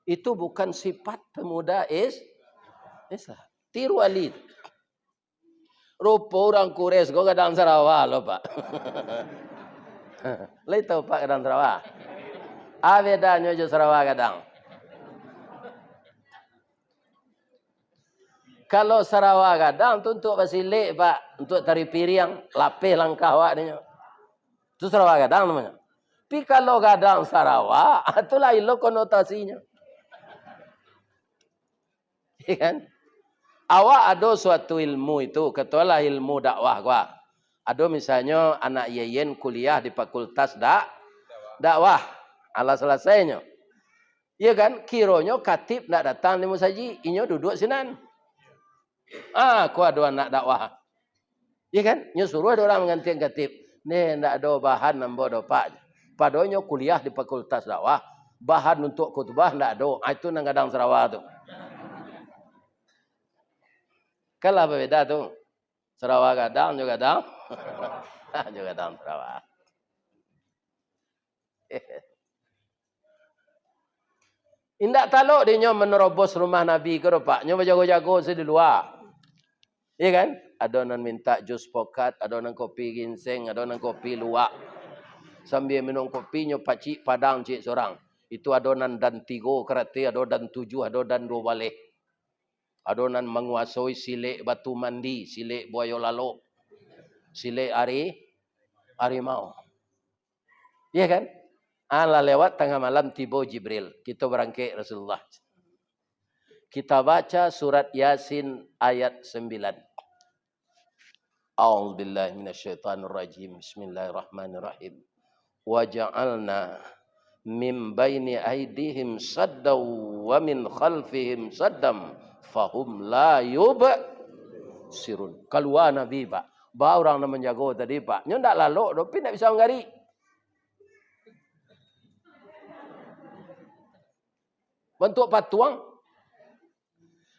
Itu bukan sifat pemuda Islam. Tiru Ali. Rupa orang Quraisy kau kadang Sarawak loh Pak. Lihat tahu Pak kadang Sarawak. Bedanya je Sarawak kadang. Kalau Sarawak kadang tu untuk basilik pak, untuk tari piring, lapis langkah awak ni. Itu Sarawak kadang namanya. Tapi kalau kadang Sarawak, itu lain lo konotasinya. Ya kan? Awak ada suatu ilmu itu, ketualah ilmu dakwah gua. Ada misalnya anak yeyen kuliah di fakultas dakwah. Ala selesainya. Ya kan? Kironyo katib nak datang di musaji, inyo duduk sinan. Aku ada anak dakwah. Ya kan? Nyo suruh ada orang mengganti katib. Ni ndak ada bahan nambo do pak. Padonyo kuliah di fakultas dakwah, bahan untuk khutbah ndak ada. Itu nang kadang Sarawak tu. Kalau apa beda tu? Sarawak kadang juga kadang. Juga kadang Sarawak. Indak taluk dia menerobos rumah Nabi ke pak. Nyo berjago-jago di luar. Iya kan? Ada orang minta jus pokat, ada orang kopi ginseng, ada orang kopi luwak. Sambil minum kopi nyo pacik padang cik seorang. Itu ada orang dan 3 kereta, ada dan 7, ada dan 2 balik. Ada orang menguasai silik batu mandi, silik buaya lalu, silik harimau. Iya kan? Ala lewat tengah malam tiba Jibril. Kita berangkat Rasulullah. Kita baca surat Yasin ayat 9. A'udzubillahi minasyaitonirrajim. Bismillahirrahmanirrahim. Wa ja'alna min baini aydihim saddaw wa min khalfihim saddam fahum la yubsirun. Keluar Nabi pak. Ba orang nak menjaga tadi pak. Nyo ndak lalu, tapi ndak bisa menggari. Bentuk patuang.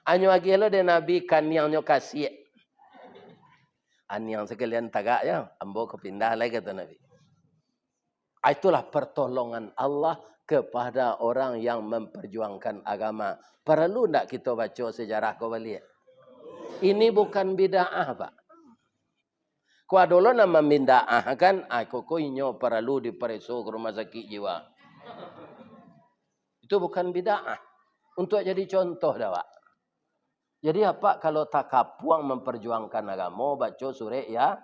Anyo lagi lo de Nabi kan yang nyo kasih. Yang sekalian tagak ya, ambo kepindah lagi kata Nabi. Itulah pertolongan Allah kepada orang yang memperjuangkan agama. Perlu tak kita baca sejarah kau balik? Ini bukan bid'ah pak. Kau dulu nama bid'ah kan? Aku inyo perlu diperiksa ke rumah sakit jiwa. Itu bukan bid'ah. Untuk jadi contoh dah pak. Jadi apa kalau tak kapuang memperjuangkan agama, baca surat ya.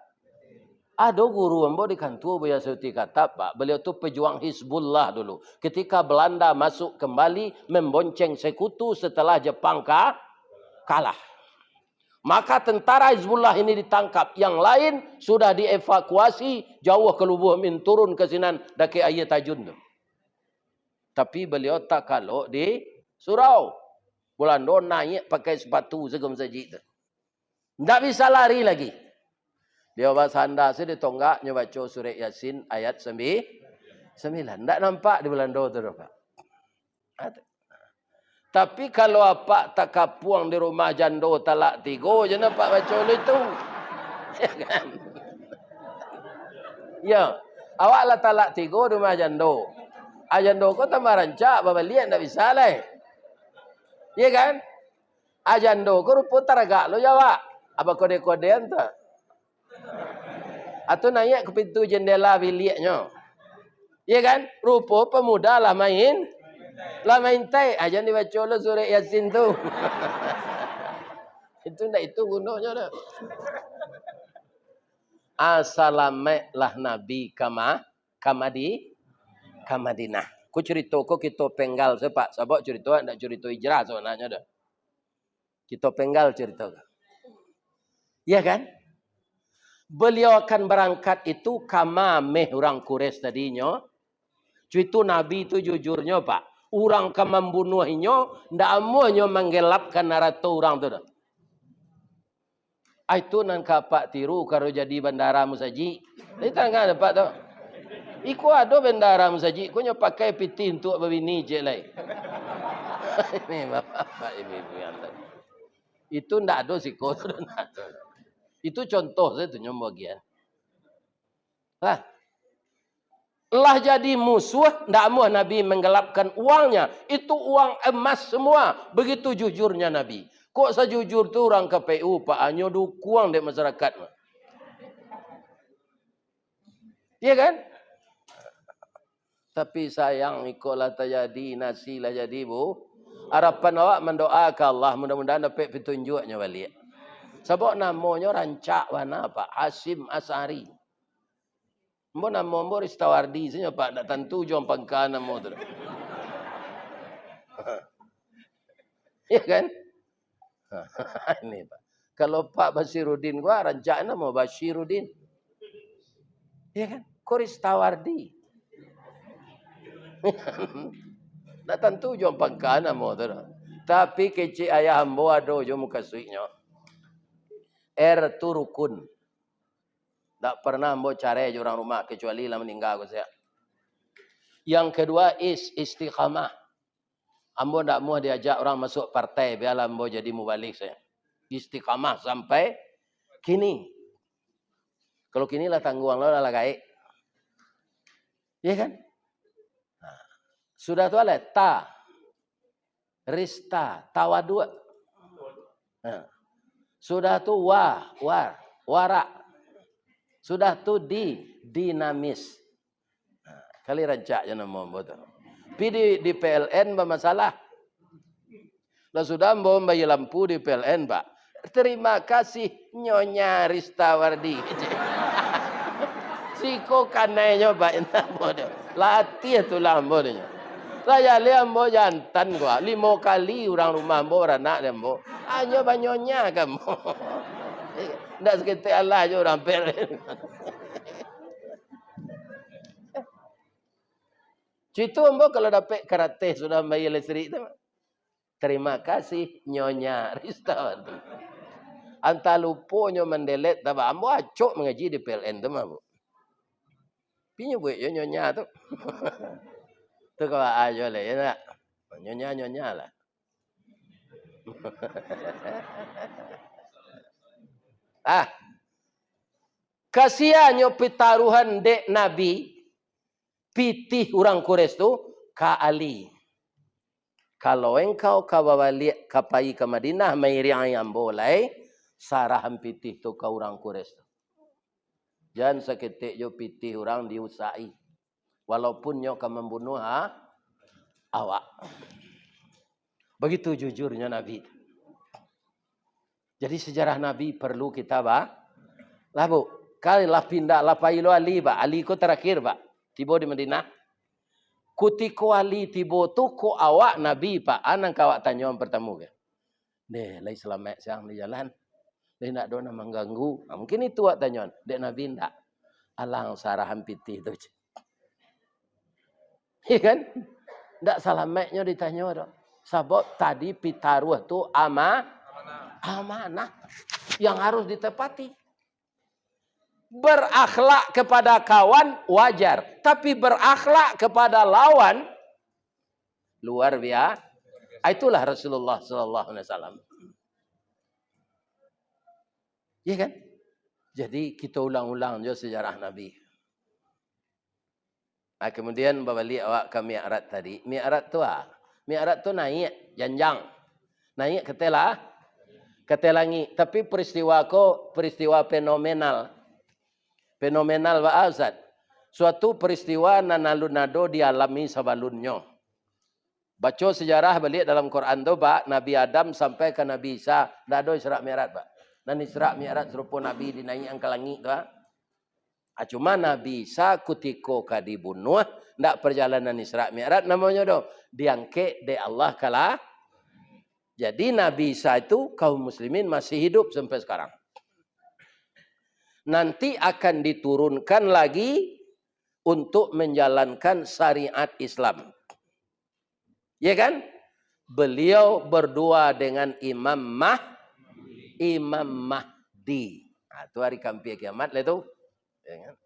Ada guru ambo di kantor Buya Suti kata pak, beliau tu pejuang Hizbullah dulu. Ketika Belanda masuk kembali membonceng sekutu setelah Jepang kalah. Maka tentara Hizbullah ini ditangkap. Yang lain sudah dievakuasi jauh ke Lubuh Min, turun ke sinan daki ayat tajun tu. Tapi beliau tak kalau di surau. Belanda naik pakai sepatu segam saji tu. Tak bisa lari lagi. Dia bersandar di tonggaknya baca surat Yasin ayat 9. Tak nampak di Belanda tu pak. Tapi kalau apa tak kapuang di rumah jando talak 3 je nampak baca itu. Ya kan? Ya. Awaklah talak 3 di rumah jando. Jando kau tambah rancak babalian tak bisa lah. Ya kan? Ajando ko rupo taraga lo jawab. Apa kode-kodean tu? Atau naik ke pintu jendela biliknya. Ya kan? Rupo pemuda lah main. Lah main tai. Ajan dibaca lo surat Yasin tu. Itu ndak itu gunanya dah. Assalamualaikum Nabi Kamadinah. Ku cerita ko kita penggal sepak sebab cerita ndak cerita hijrah sebenarnya dah. Kita penggal cerita. Ya kan? Beliau akan berangkat itu kama meh orang Quraisy tadinya. Itu Nabi itu jujurnya pak. Orang ke membunuhnya ndak amuhnya menggelapkan narato orang tu dah. Itu nan kapak tiru kalau jadi bandara musaji. Itu kan dapat tu. Iku ada bendara musaji, ko nyo pakai piti untuk berbini je lai. Ini bapak ibu yang tadi. Itu ndak ada siko. Itu contoh saya tu nyo bagian. Lah. Lah jadi musuh, ndak mau Nabi menggelapkan uangnya. Itu uang emas semua. Begitu jujurnya Nabi. Kok sejujur tu orang KPU Pak Anyo dukuang di masyarakat. Iya kan? Tapi sayang ikolah terjadi, nasi lah jadi bu. Harapan awak mendoa ke Allah mudah-mudahan dapat petunjuknya balik. Sebab namanya rancak mana Pak Hasim Asari. Mbo nama mbo Ristawardi saja Pak, tak tentu jom pangkat nama tu. Ya kan? Ini Pak. Kalau Pak Basiruddin gua rancak nama Basiruddin. Ya kan? Ko Ristawardi. Tak tentu jom pangkat nama tu. Tapi kecik ayah mbo ado jom muka suiknya. Tu rukun. Tak pernah mbo cari orang rumah kecuali lah meninggal aku saya. Yang kedua istiqamah. Ambo tak mau diajak orang masuk partai biarlah ambo jadi mubalik saya. Istiqamah sampai kini. Kalau kini lah tangguang lah gaik. Ya kan? Nah, sudah tu lah rista, tawadu. Nah, sudah tu wara. Sudah tu dinamis. Nah, kali rancak je nama ambo tu. Tapi di PLN bermasalah. Lah sudah ambo bayar lampu di PLN, Pak. Terima kasih Nyonya Ristawardi. Siko kanainya Pak ambo tu. Latih tu lah ambo tu. Saya lihat ambo jantan gua 5 kali orang rumah ambo anak ambo. Hanya banyonya kamu. Ndak seketik Allah je orang PLN. Citu ambo kalau dapat karate sudah bayar listrik tu. Terima kasih Nyonya Ristawardi. Anta lupunya mendelet tapi ambo acok mengaji di PLN tu ambo. Pinya buat Nyonya tu. Tu kau ajo le ya. Nyonya lah. Kasihannya pitaruhan dek Nabi pitih orang Quraisy tu ka Ali. Kalau engkau kabawali kapai ke Madinah mairi ayam boleh sarahan pitih tu ka orang Quraisy tu. Jangan seketik jo pitih orang diusai. Walaupun nyo ka membunuh awak. Begitu jujurnya Nabi. Jadi sejarah Nabi perlu kita labu. Kali lah pindah lah pailo Ali ba. Ali ko terakhir ba. Tibo di Madinah. Kutiko Ali tibo tu ko awak Nabi Pak. Anang kawak tanya yang pertama ke. Deh, lai selamat siang di jalan. Deh nak dona mengganggu. Nah, mungkin itu awak tanya. Dek Nabi ndak. Alang sarahan pitih tu. Iya kan? Ndak selamatnya ditanya dong. Sebab tadi pitaruh tu amanah yang harus ditepati. Berakhlak kepada kawan wajar, tapi berakhlak kepada lawan luar biasa. Itulah Rasulullah sallallahu alaihi wasallam. Ya kan? Jadi kita ulang-ulang je sejarah Nabi. Nah, kemudian balik awak ke Mi'raj tadi. Mi'raj tu naik janjang. Naik ke langit. Tapi peristiwa fenomenal. Fenomenal wa azad. Suatu peristiwa nanalunado dialami sabalunnya. Baca sejarah balik dalam Quran tu Pak, Nabi Adam sampai ke Nabi Isa, dak ada Isra Mi'raj Pak. Dan Isra Mi'raj serupa Nabi dinaikkan ke langit tu. Cuma Nabi Isa kutiko ka dibunuh, ndak perjalanan Isra Mi'raj namanya do. Diangkat de Allah kala. Jadi Nabi Isa itu kaum muslimin masih hidup sampai sekarang. Nanti akan diturunkan lagi untuk menjalankan syariat Islam. Ya kan? Beliau berdua dengan Imam Mahdi. Nah, itu hari kampir kiamat lah itu. Ya kan?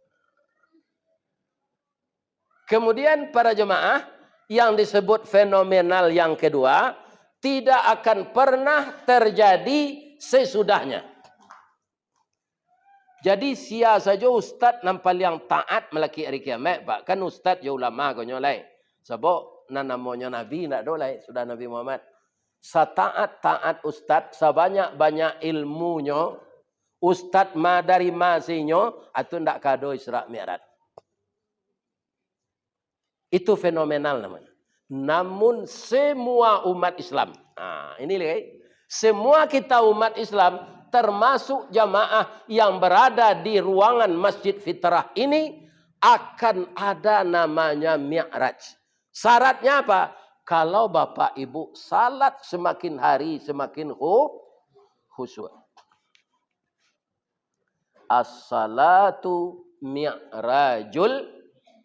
Kemudian para jemaah yang disebut fenomenal yang kedua tidak akan pernah terjadi sesudahnya. Jadi sia saja ustaz nampal yang taat melaki hari kiamat Pak. Kan ustaz ya ulama ko nyolai. Sebab namanya Nabi nak dolai sudah Nabi Muhammad. Taat ustaz sebanyak-banyak ilmunya ustaz dari masinya atau ndak kado Isra Mi'raj. Itu fenomenal namanya. namun semua umat Islam. Nah, ini lihat. Semua kita umat Islam, termasuk jamaah yang berada di ruangan Masjid Fitrah ini, akan ada namanya Mi'raj. Syaratnya apa? Kalau Bapak Ibu salat semakin hari semakin khusyuk. As-salatu mi'rajul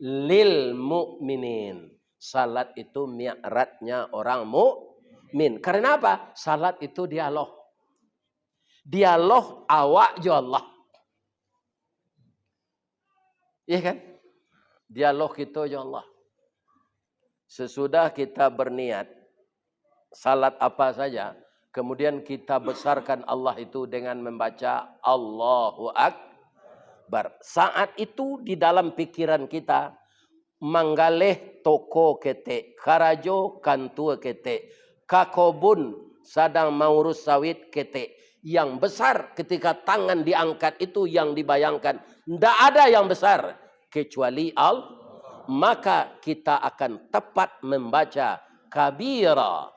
lil mu'minin. Salat itu mi'rajnya orang mukmin. Karena apa? Salat itu dialog. Dialog awak jo Allah. Iya kan? Dialog kita jo Allah. Sesudah kita berniat salat apa saja, kemudian kita besarkan Allah itu dengan membaca Allahu Akbar. Saat itu di dalam pikiran kita, manggaleh toko kete, karajo kantua kete, kakobun sadang maurus sawit kete. Yang besar ketika tangan diangkat itu yang dibayangkan. Tidak ada yang besar kecuali Allah. Maka kita akan tepat membaca kabira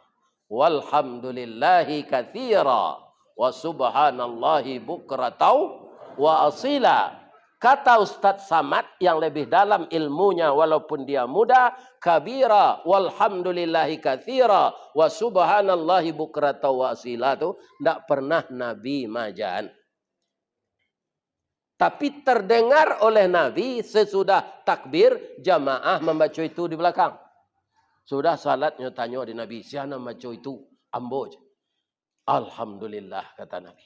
walhamdulillahi katsira wa subhanallahi bukratan wa asila. Kata Ustaz Samad yang lebih dalam ilmunya walaupun dia muda, kabira walhamdulillahi katsira wa subhanallahi bukratan wa asila itu tidak pernah Nabi majan. Tapi terdengar oleh Nabi sesudah takbir, jamaah membaca itu di belakang. Sudah salatnya tanya di Nabi, siapa membaca itu? Ambo. Alhamdulillah, kata Nabi.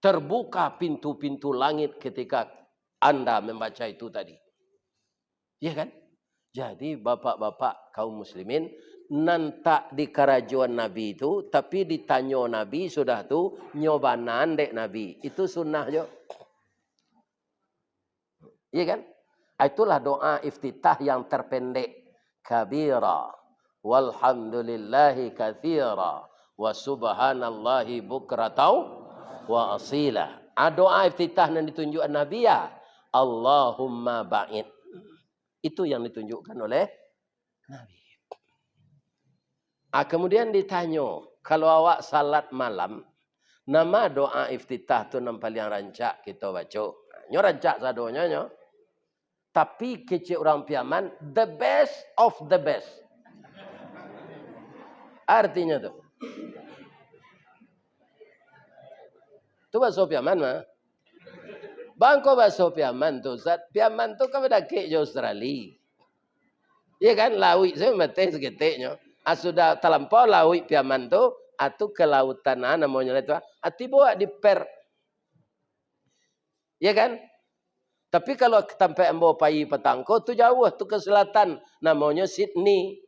Terbuka pintu-pintu langit ketika Anda membaca itu tadi. Ya kan? Jadi bapak-bapak kaum muslimin, nantak di kerajuan Nabi itu, tapi ditanya Nabi sudah tu nyobanan dek Nabi. Itu sunnah jo. Iya kan? Itulah doa iftitah yang terpendek. Kabira walhamdulillahi katsira wa subhanallahi bukratan wa asila. Doa iftitah yang ditunjukkan Nabi ya. Allahumma ba'id. Itu yang ditunjukkan oleh Nabi. Kemudian ditanya, kalau awak salat malam, nama doa iftitah tu yang paling rancak kita baca. Nyo rancak sadonya nyo. Tapi kecil orang Piaman, the best of the best. Artinya tu. Tu bahasa Piaman mah. Bangko bahasa Piaman tu. Piaman tu kan pada kek di Australia. Iya kan? Laut saya mati seketiknya. Sudah terlampau laut Piaman tu. Atu ke lautan namanya itu. Ati bawa di per. Iya kan? Tapi kalau sampai ambo pai petangko tu jauh tu ke selatan, namanya Sydney.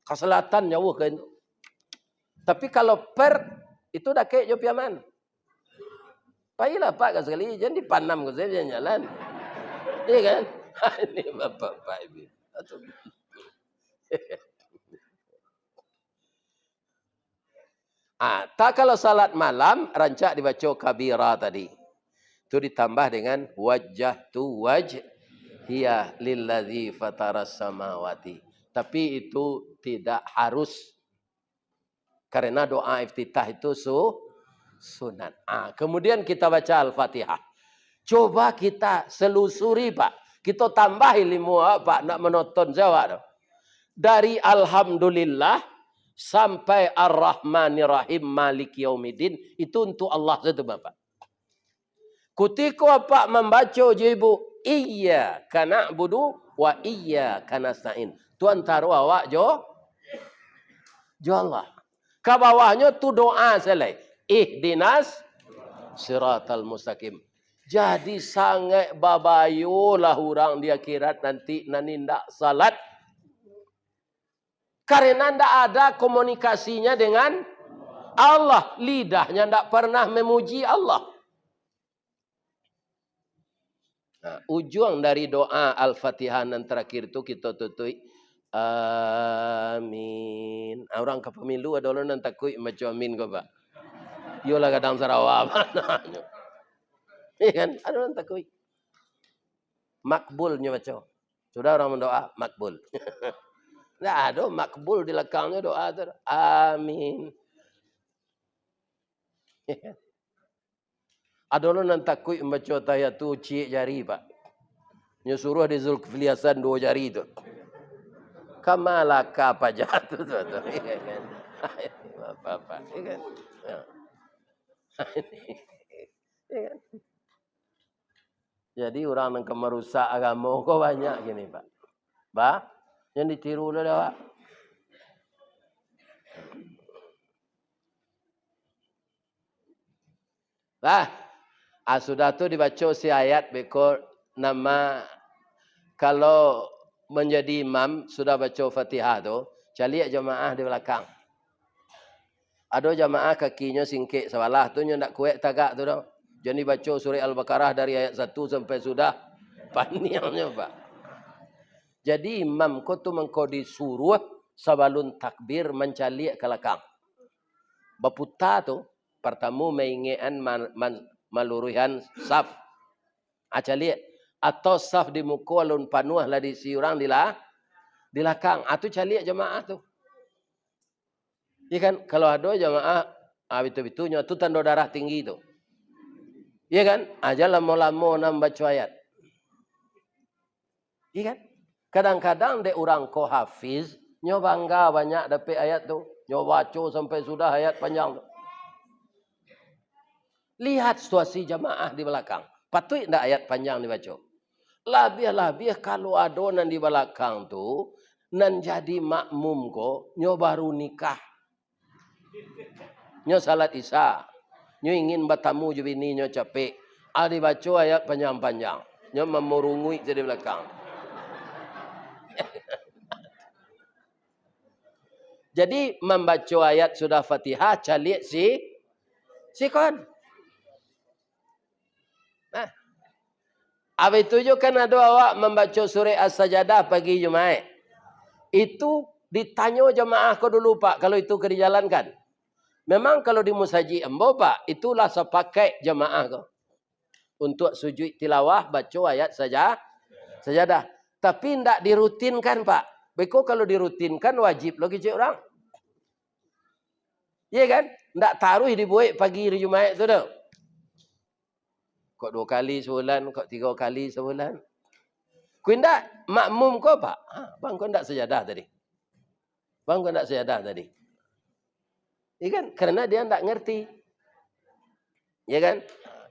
Ke selatan jauh ke. Tapi kalau Perth itu dah kayak Jopiaman. Pailah Pak sekali, jangan dipanam ke saya jalan. Iya kan? Ini bapak-bapak ibu. Tak kalau salat malam rancak dibaca kabira tadi. Itu ditambah dengan wajjahtu wajhiya lilladzi fataras samawati. Tapi itu tidak harus. Karena doa iftitah itu sunat. Kemudian kita baca Al-Fatihah. Coba kita selusuri Pak. Kita tambah ilmu Pak nak menonton jawab. Dari Alhamdulillah sampai Ar-Rahmanir-Rahim Maliki Yaumiddin. Itu untuk Allah satu Bapak. Ketika Pak membaca jibu iyyaka na'budu wa iyyaka nasta'in. Tu antara awak jo Allah. Ke bawahnya tu doa selai. Ihdinas siratal mustaqim. Jadi sangat babayulah orang di akhirat nanti nanindak salat. Karena tidak ada komunikasinya dengan Allah. Lidahnya tidak pernah memuji Allah. Ujung dari doa Al-Fatihah yang terakhir itu kita tutui amin. Orang ke pemilu ada orang yang takut macam amin kau Pak. Yolah kadang Sarawak. Iya kan? Ada orang takut. Makbulnya macam. Sudah orang mendoa makbul. Nah, ada makbul di belakangnya doa tu. Amin. Ada orang yang takut membaca tahiyat tu cik jari pak. Nya suruh di Zulkifli Hasan 2 jari tu. Kamalaka pajak tu. Apa-apa. Jadi orang yang merusak agama kau banyak gini pak. Pak, yang ditiru dah pak. Sudah tu dibaca si ayat bekor nama kalau menjadi imam sudah baca Fatihah tu, cari jemaah di belakang. Ada jemaah kakinya singkik sebelah tu nya nak kuat tagak tu dah. Jadi baca surah Al-Baqarah dari ayat 1 sampai sudah panjangnya pak. Jadi imam ko tu mengko disuruh sebelum takbir mencalik ke belakang. Baputa tu pertama mengingatkan maluruhan saf. Acalik atau saf di muka alun panuh lah di si orang di belakang. Atu calik jemaah tu. Ya kan kalau ada jemaah betul-betulnya tu tanda darah tinggi tu. Ya kan? Aja lama-lama nak baca ayat. Ya kan? Kadang-kadang dek orang ko hafiz, nyo bangga banyak dapat ayat tu. Nyo baca sampai sudah ayat panjang tu. Lihat situasi jemaah di belakang. Patut tak ayat panjang dibaca? Lebih-lebih kalau ada nan di belakang tu, nan jadi makmum ko, nyo baru nikah. Nyo salat isya. Nyo ingin bertamu je bini nyo capek. Dibaca ayat panjang-panjang. Nyo memurungui di belakang. Jadi membaca ayat sudah Fatihah calik si kon. Habis itu juga kan ada awak membaca surah As-Sajadah pagi Jumaat. Itu ditanya jemaah ko dulu pak kalau itu ke dijalankan. Memang kalau di musajid embo pak itulah sepakai jemaah ko. Untuk sujud tilawah baca ayat sajadah. Tapi tidak dirutinkan pak. Beko kalau dirutinkan wajib lagi cik orang. Iya kan? Tak taruh dibuat pagi hari Jumaat tu dah. Kok 2 kali sebulan, kok 3 kali sebulan. Kau tak makmum kau pak? Bang kau tak sejadah tadi. Bang kau tak sejadah tadi. Iya kan? Karena dia tak ngerti. Iya kan?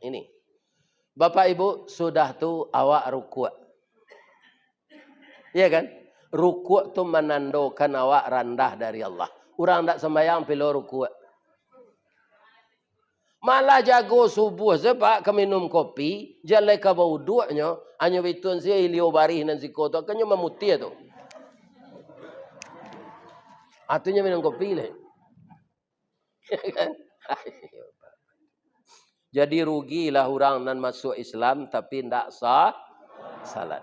Ini. Bapak Ibu sudah tu awak rukuk. Iya kan? Rukuk tu menandakan awak rendah dari Allah. Orang tak sembahyang pilo rukuk. Malah jago subuh sebab ke minum kopi, jalai ke bauduknya, hanya bitun saya ilio barih dan si kotor, kan memutih tu. Artinya minum kopi le. Jadi rugilah orang nan masuk Islam tapi tidak sah salat.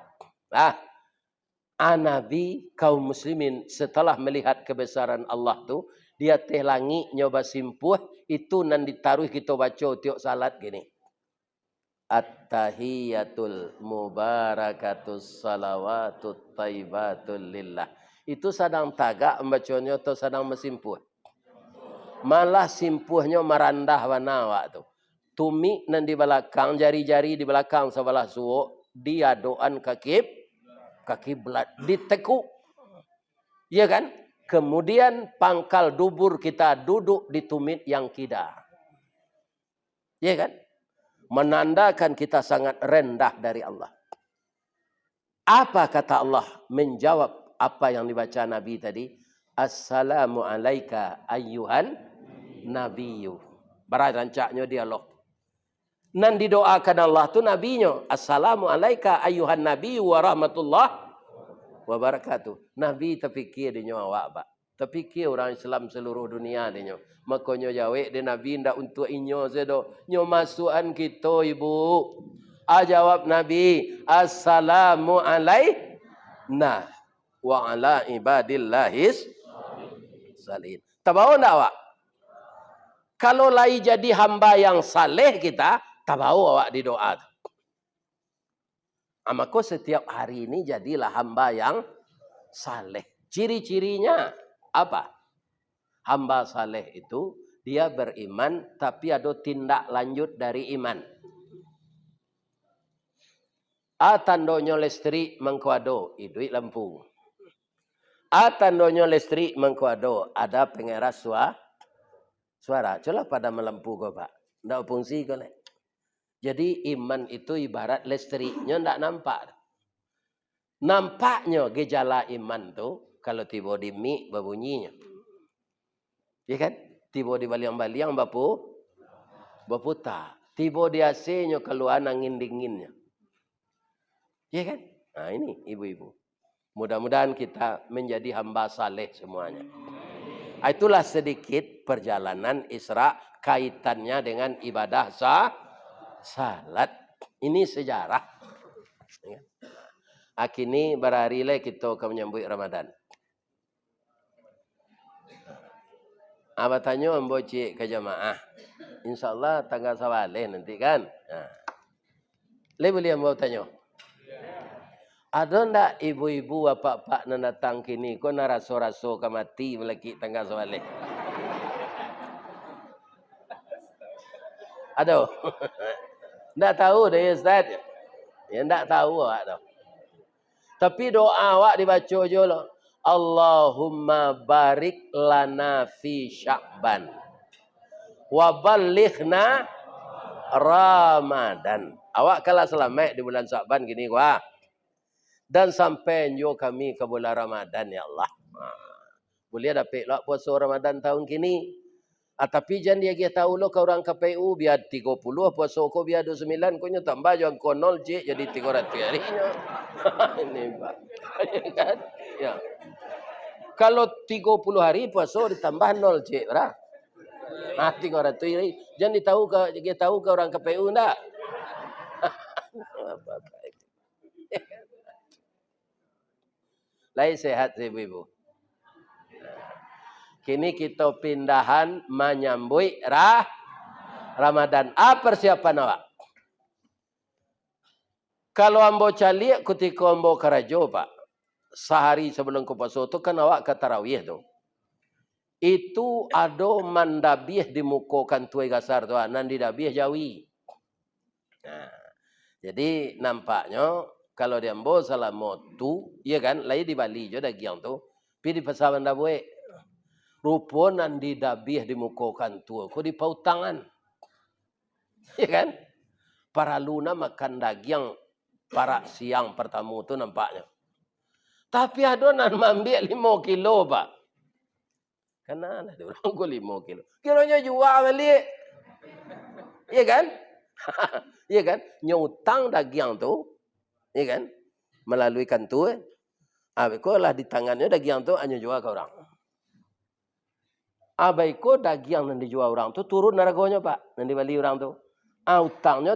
Nabi kaum muslimin setelah melihat kebesaran Allah tu, dia teh langit nyoba simpuh, itu nan ditaruh kita baca tiap salat gini. At-tahiyatul mubarakatus salawatut taibatul lillah. Itu sedang tagak membacanya atau sedang mesimpuh? Malah simpuhnya merandah wanawak tu. Tumi nan di belakang, jari-jari di belakang sebelah suuk, dia doan kaki belat ditekuk. Ya kan? Kemudian pangkal dubur kita duduk di tumit yang kidar. Ya kan? Menandakan kita sangat rendah dari Allah. Apa kata Allah menjawab apa yang dibaca Nabi tadi? Assalamu alayka ayyuhan nabiyyu. Berancaknya dialog. Nan didoakan Allah tu nabinya. Assalamu alayka ayyuhan nabiyyu wa rahmatullah wabarakatuh. Nabi terfikir dia awak pak. Terfikir orang Islam seluruh dunia dia. Makanya jawab dia Nabi ndak untuk inyo sedo. Nyo masukan kita ibu. Jawab Nabi, assalamu alayna wa ala ibadillahis salih. Tahu ndak awak? Kalau lai jadi hamba yang saleh kita, tahu awak di doa. Maka setiap hari ini jadilah hamba yang saleh. Ciri-cirinya apa? Hamba saleh itu dia beriman tapi ada tindak lanjut dari iman. Tandonyo listrik mengkuado, duit lampu. Tandonyo listrik mengkuado, ada pengeras suara. Coba pada melampu kau pak. Ndak fungsi kau le. Jadi iman itu ibarat listriknya ndak nampak. Nampaknya gejala iman tu kalau tiba di mik berbunyinya. Ya kan? Tiba di baliang-baliang berputar. Tiba di AC-nya keluar angin dinginnya. Ya kan? Nah ini ibu-ibu. Mudah-mudahan kita menjadi hamba saleh semuanya. Itulah sedikit perjalanan Isra kaitannya dengan ibadah salat. Ini sejarah. Akini berhari le kita akan menyambut Ramadan. Abah tanya ambo cik ke jamaah. InsyaAllah tanggal sawale nanti kan. Le boleh ambo tanya. Ada ndak ibu-ibu bapak-bapak yang datang kini kau nak raso-raso ke mati melaki tanggal sawale? Ada? Ndak tahu deh Ustaz. Ya ndak tahu awak dah. Tapi doa awak dibaca je lah. Allahumma barik lana fi Sya'ban. Wa ballighna Ramadan. Awak kalau selamat di bulan Sya'ban gini wah. Dan sampai nyo kami ke bulan Ramadan ya Allah. Boleh dapat lah puasa Ramadan tahun kini. Tapi jangan dia tahu lo ke orang KPU biar 30 puasa ko biar 29 ko nya tambah jangan ko 0 je jadi 300 harinya. Ini Pak. Kan? Ya. Kalau 30 hari puasa ditambah 0 je, berah. 300 hari. Jangan dia tahu ke orang KPU enggak? Lain sehat ibu-ibu. Kini kita pindahan menyambut Ramadan. Apa persiapan awak? Kalau ambo calik ketika ambo kerajo pak. Sehari sebelum ke puasa tu kan awak ke tarawih tu. Itu ada mandabih dimukokan tuai gasar tu. Nandi dabih jawi. Nah, jadi nampaknya kalau dia ambo selama tu. Iya kan? Lain di Bali je dagiang tu. Pergi di pasar Bandabuek. Rupa nandi dabih dimukokan tu. Kau di pautangan. Ya kan? Para luna makan daging para siang pertama tu nampaknya. Tapi ada nan ambil 5 kilo pak. Kenapa ada orang ko 5 kilo. Kilonya jual balik. Ya kan? Ya kan? Nyutang daging tu. Ya kan? Melalui kantu. Ko lah di tangannya daging tu hanya jual ke orang. Abaiko daging yang dijual orang tu turun harganya pak. Yang dibeli orang tu. Utangnya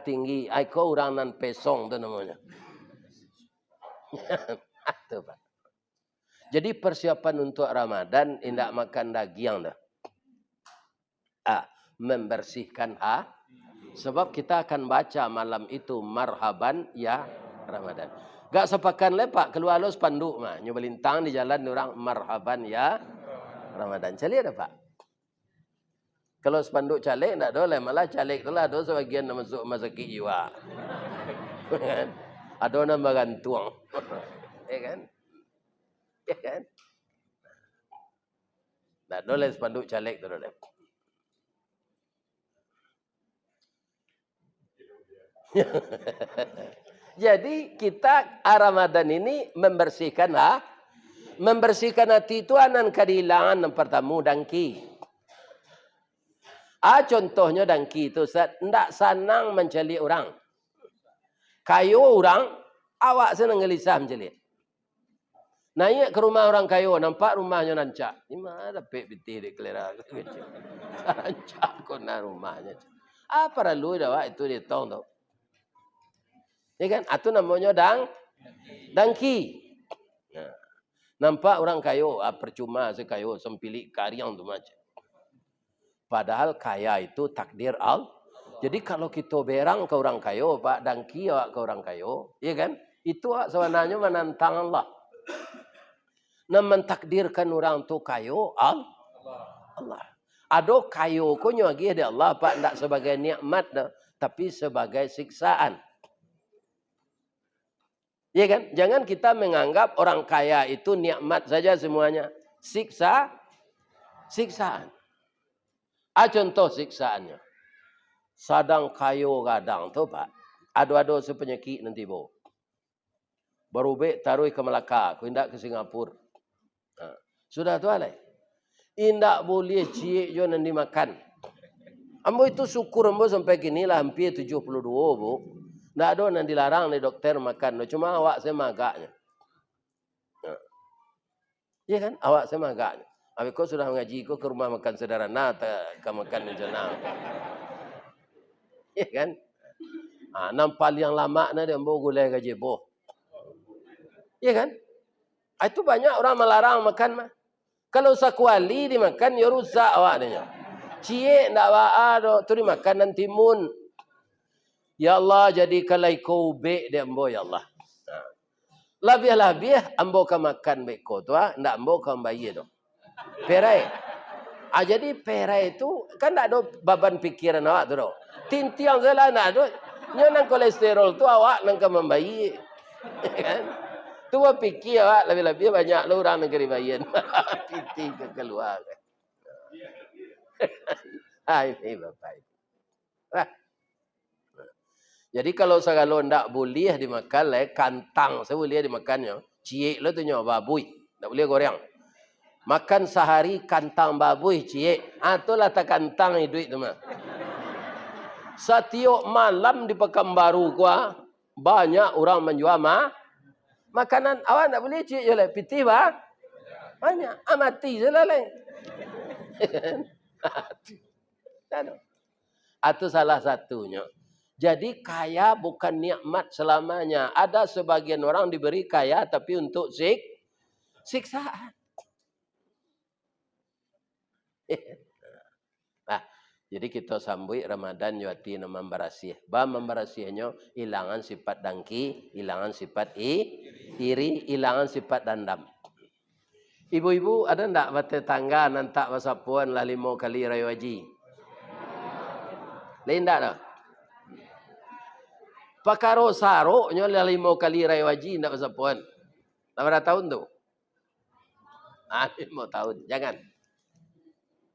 tinggi. Aiko orang nan pesong tu namanya. Itu pak. Jadi persiapan untuk Ramadan tidak makan daging dah. Membersihkan sebab kita akan baca malam itu marhaban ya Ramadan. Gak sepakan lepak keluar lo spanduk mah. Nyobelintang di jalan orang marhaban ya Ramadan. Calik ada pak? Kalau spanduk calik tak ada lah. Malah calik tu lah. Ada sebagian masuk mazaki jiwa. Ada nama gantung. Ya kan? Ya kan? Tak ada lah spanduk calik tu lah. Jadi kita Ramadan ini membersihkan membersihkan hati itu anan kadilangan yang pertama dangki. Contohnya dangki itu ndak senang mencari orang. Kayu orang awak senang gelisah mencari. Naik ke rumah orang kayu nampak rumahnya nancak. Ini mana pek biti di kelera kecil. Nancak kena rumahnya. Apa lalu dah itu dia tahu tu. Ya kan? Itu namanya dangki. Nah, nampak orang kayu, percuma sekayu sempilik karyang tu macam. Padahal kaya itu takdir Allah. Jadi kalau kita berang ke orang kayu, pak dangki awak ke orang kayu, ya kan? Itu sebenarnya menantang Allah. Nah mentakdirkan orang tu kayo Allah. Ado kayo ko nyo lagi ada Allah pak ndak sebagai nikmat dah, tapi sebagai siksaan. Ya kan? Jangan kita menganggap orang kaya itu nikmat saja semuanya. Siksaan. Contoh siksaannya. Sadang kayo gadang tu pak. Ado-ado sepenyakit nanti bo. Baru be taruh ke Melaka, ku indak ke Singapura. Sudah tu alai. Indak boleh ciek jo nanti makan. Ambo itu syukur ambo sampai kini lah hampir 72 bu. Ndak ada yang dilarang ni dokter makan. Cuma awak saya magaknya. Ya kan? Awak saya magaknya. Habis kau sudah mengaji kau ke rumah makan sederhana ke makan di jenang. Ya kan? Nampal yang lama na dia ambo gulai gaji boh. Ya kan? Itu banyak orang melarang makan mah. Kalau sakwali dimakan ya rusak awak dia. Cie ndak ada tu dimakan nanti mun. Ya Allah jadikanlah kau baik dia ambo ya Allah. Lebih-lebih ambo ka makan baik kau tu ndak ambo ka bayi tu. Perai. Jadi perai itu kan ndak ada beban pikiran awak tu doh. Tintiang salah ndak ada. Nyo nang kolesterol tu awak nang ka membayi. Kan? Tu pikir awak lebih-lebih banyak lu orang negeri bayan. Piti ke keluar. Ini bapak. Jadi kalau segala ndak boleh dimakan kantang saya boleh dimakannya. Ciek lo tu nyo babuy, ndak boleh goreng. Makan sehari kantang babuy ciek. Itulah tak kantang duit tu mah. Setiap malam di Pekanbaru gua banyak orang menjual makanan. Awak ndak boleh ciek je lah pitih bah. Banyak mati je lah lain. Itu salah satunya. Jadi kaya bukan nikmat selamanya. Ada sebagian orang diberi kaya tapi untuk siksaan. Jadi kita sambui Ramadan yuati nama membarasih. Membarasihnya hilangan sifat dangki, hilangan sifat iri, hilangan sifat dendam. Ibu-ibu ada ndak bertetangga nantak wasapuan lah 5 kali raya haji? Lain ndak dah? Pakaro saroknya 5 kali raya haji ndak wasapuan. Berapa tahun tu? 5 tahun. Jangan.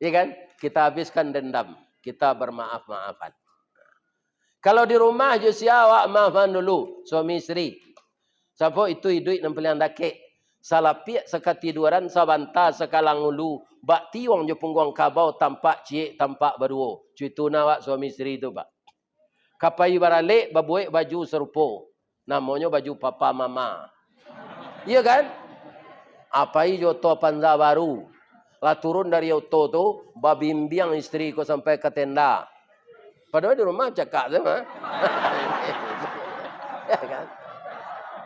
Ya kan? Kita habiskan dendam. Kita bermaaf-maafan. Kalau di rumah je siawak maafan dulu. Suami isteri. Siapa itu duit 6 pilihan dakik. Salapiak sekatiduran sabanta sekalang ulu. Bak tiwang je pungguang kabau tampak ciek tampak berdua. Cuitu nawak suami isteri tu pak. Kapai baralik babuik baju serupa. Namanya baju papa mama. Iya kan? Apai joto panza baru. Lah turun dari auto tu, babimbiang isteri ko sampai ke tenda. Padahal di rumah cakap sama. Ya kan?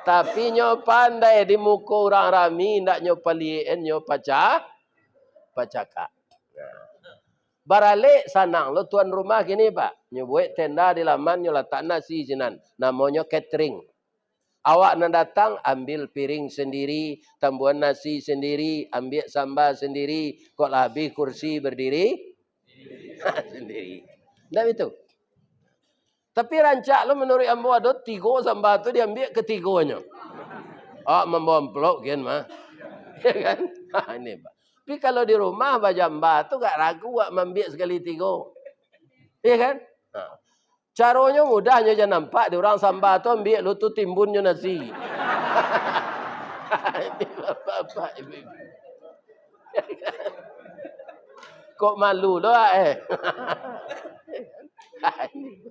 Tapi nyo pandai di muka orang rami, ndak nyo palien nyo pacakak. Baralik sanang lo tuan rumah gini pak. Nyo buat tenda di laman nyo letak nasi sinan. Namanya catering. Awak nak datang ambil piring sendiri, tambuhan nasi sendiri, ambil sambal sendiri, kok habis kursi berdiri sendiri. Ndak itu. Tapi rancak lo menurut ambo ada 3 sambal tu diambil ketiganya. Membawa amplop kan mah. Ya kan? Ini pak. Tapi kalau di rumah bajamba tu gak ragu gak ambil sekali 3. Ya kan? Caranya mudahnya je nampak. Di orang sambal tu ambil lu tu timbunnya nasi. Ini bapak-bapak ibu-ibu. Kok malu lo Ini bapak ibu.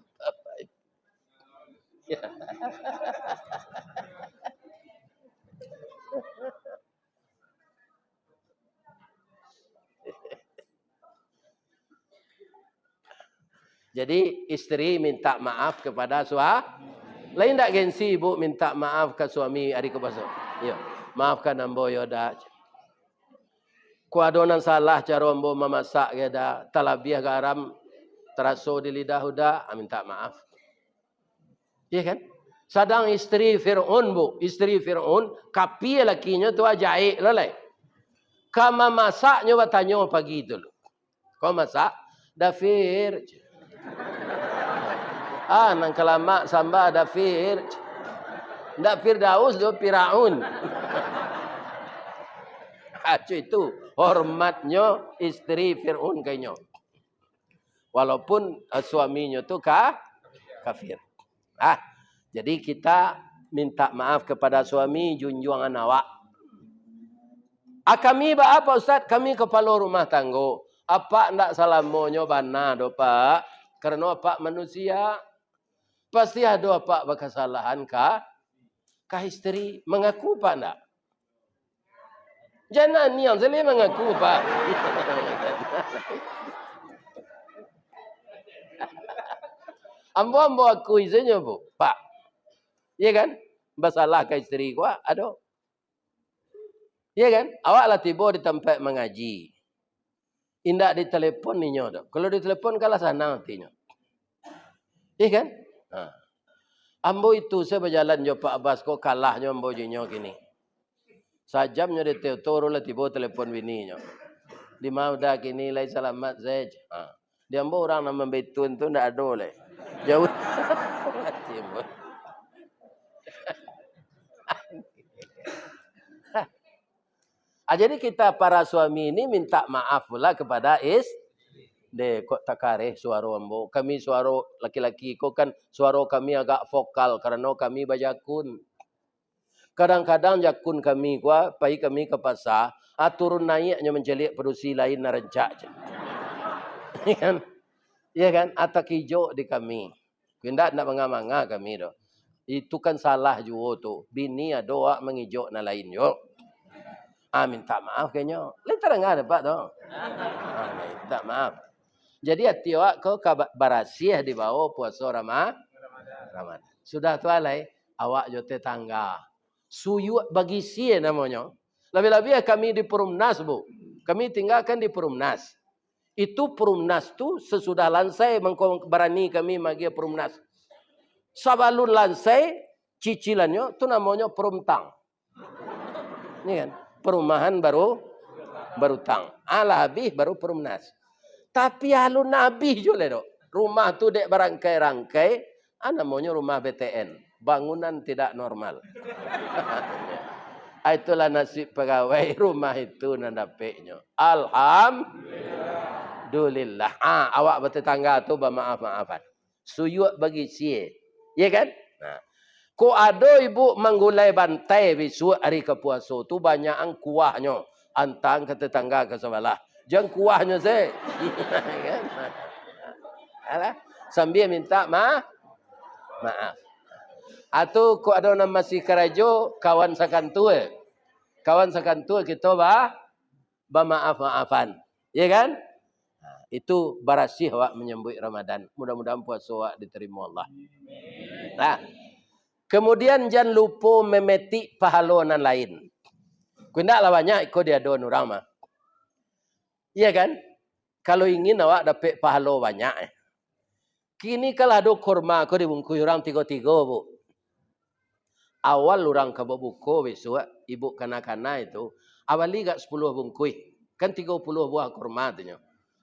Jadi istri minta maaf kepada suami. Lain tak gengsi ibu minta maaf ke suami adik kebasa. Ya, maafkan ambo ya dah. Ku adonan salah cara ambo memasak ya dah. Talabiah garam terasa di lidah udah, minta maaf. Ya kan? Sadang istri Fir'aun bu, istri Fir'aun kapi lakinya tu ajaib lalai. Kama masaknya bertanya pagi itu. Kau masak? Dafir. Nang kelama samba dafir. Ndak Firdaus do Firaun. Itu hormatnya istri Fir'aun kayaknya. Walaupun suaminya tu kafir. Jadi kita minta maaf kepada suami, junjungan awak. Kami apa Ustaz? Kami kepala rumah tangga. Apa ndak salamonyo bana do Pak? Karena apa manusia pasti ada apa kesalahan kah istri. Mengaku Pak ndak? Jangan yang saya mengaku Pak. Ambo aku isinya Bu, Pak. Iya kan? Masalah ke istri gua, aduh. Iya kan? Awak lah tiba di tempat mengaji. Indak di telepon ni nyodo. Kalau di telepon kalah sana nantinya. Iya kan? Ambo itu saya berjalan jo Pak Abbas kok kalahnya ambo jinyo gini. Sajamnya di teotoro lah tiba telepon bininya. Di mau dah kini lai selamat zej. Dia ambo orang nama betun tu ndak ada le. Jauh. Jadi kita para suami ini minta maaf pula kepada kok takareh suara ambo. Kami suara laki-laki kok kan suara kami agak vokal karena kami bajakun. Kadang-kadang jakun kami pai kami ke pasar, turun naiknya menjelik produksi lain narencak je. Kan? Iya kan? Atak hijau di kami. Tidak nak menganga kami doh. Itu kan salah juga tu. Bini doa mengijau na lain yo. Minta maaf kayaknya. Liter enggak ada Pak doh. Minta maaf. Jadi hati awak kau barasiah di bawah puasa Ramadan. Sudah tu alai awak jote tangga. Suyu bagi sie namanya. Lebih-lebih kami di Perumnas Bu. Kami tinggalkan di Perumnas. Itu Perumnas tu sesudah lansai berani kami magi Perumnas. Sabalun lansai cicilannya tu namanya Perumtang. Ini kan perumahan baru tang. Habis baru Perumnas. Tapi alun nabi jule do. Rumah tu dek berangkai-rangkai, namanya rumah BTN. Bangunan tidak normal. Itulah nasib pegawai rumah itu nandapeknya. Alhamdulillah. Awak bertetangga tu bermaaf-maafan. Suyuk bagi sie. Ya kan? Ko ada ibu menggulai bantai bisu hari kepuasa tu banyak ang kuahnya. Antang ke tetangga ke sebelah. Jangan kuahnya saya. Alah, sambil minta maaf. Atau ko ada nama si karajo kawan sakantua. Kawan sakantua kita maaf-maafan. Ya kan? Itu barasih awak menyambut Ramadan. Mudah-mudahan puasa awak diterima Allah. Kemudian jangan lupa memetik pahlawanan lain. Kena banyak ikut dia don orang mah. Iya kan? Kalau ingin awak dapat pahala banyak. Kini kalau ada kurma aku dibungkus orang 3-3 Bu. Awal orang ke buku besok ibu kanak-kanak itu awali gak 10 bungkus. Kan 30 buah kurma tu nya.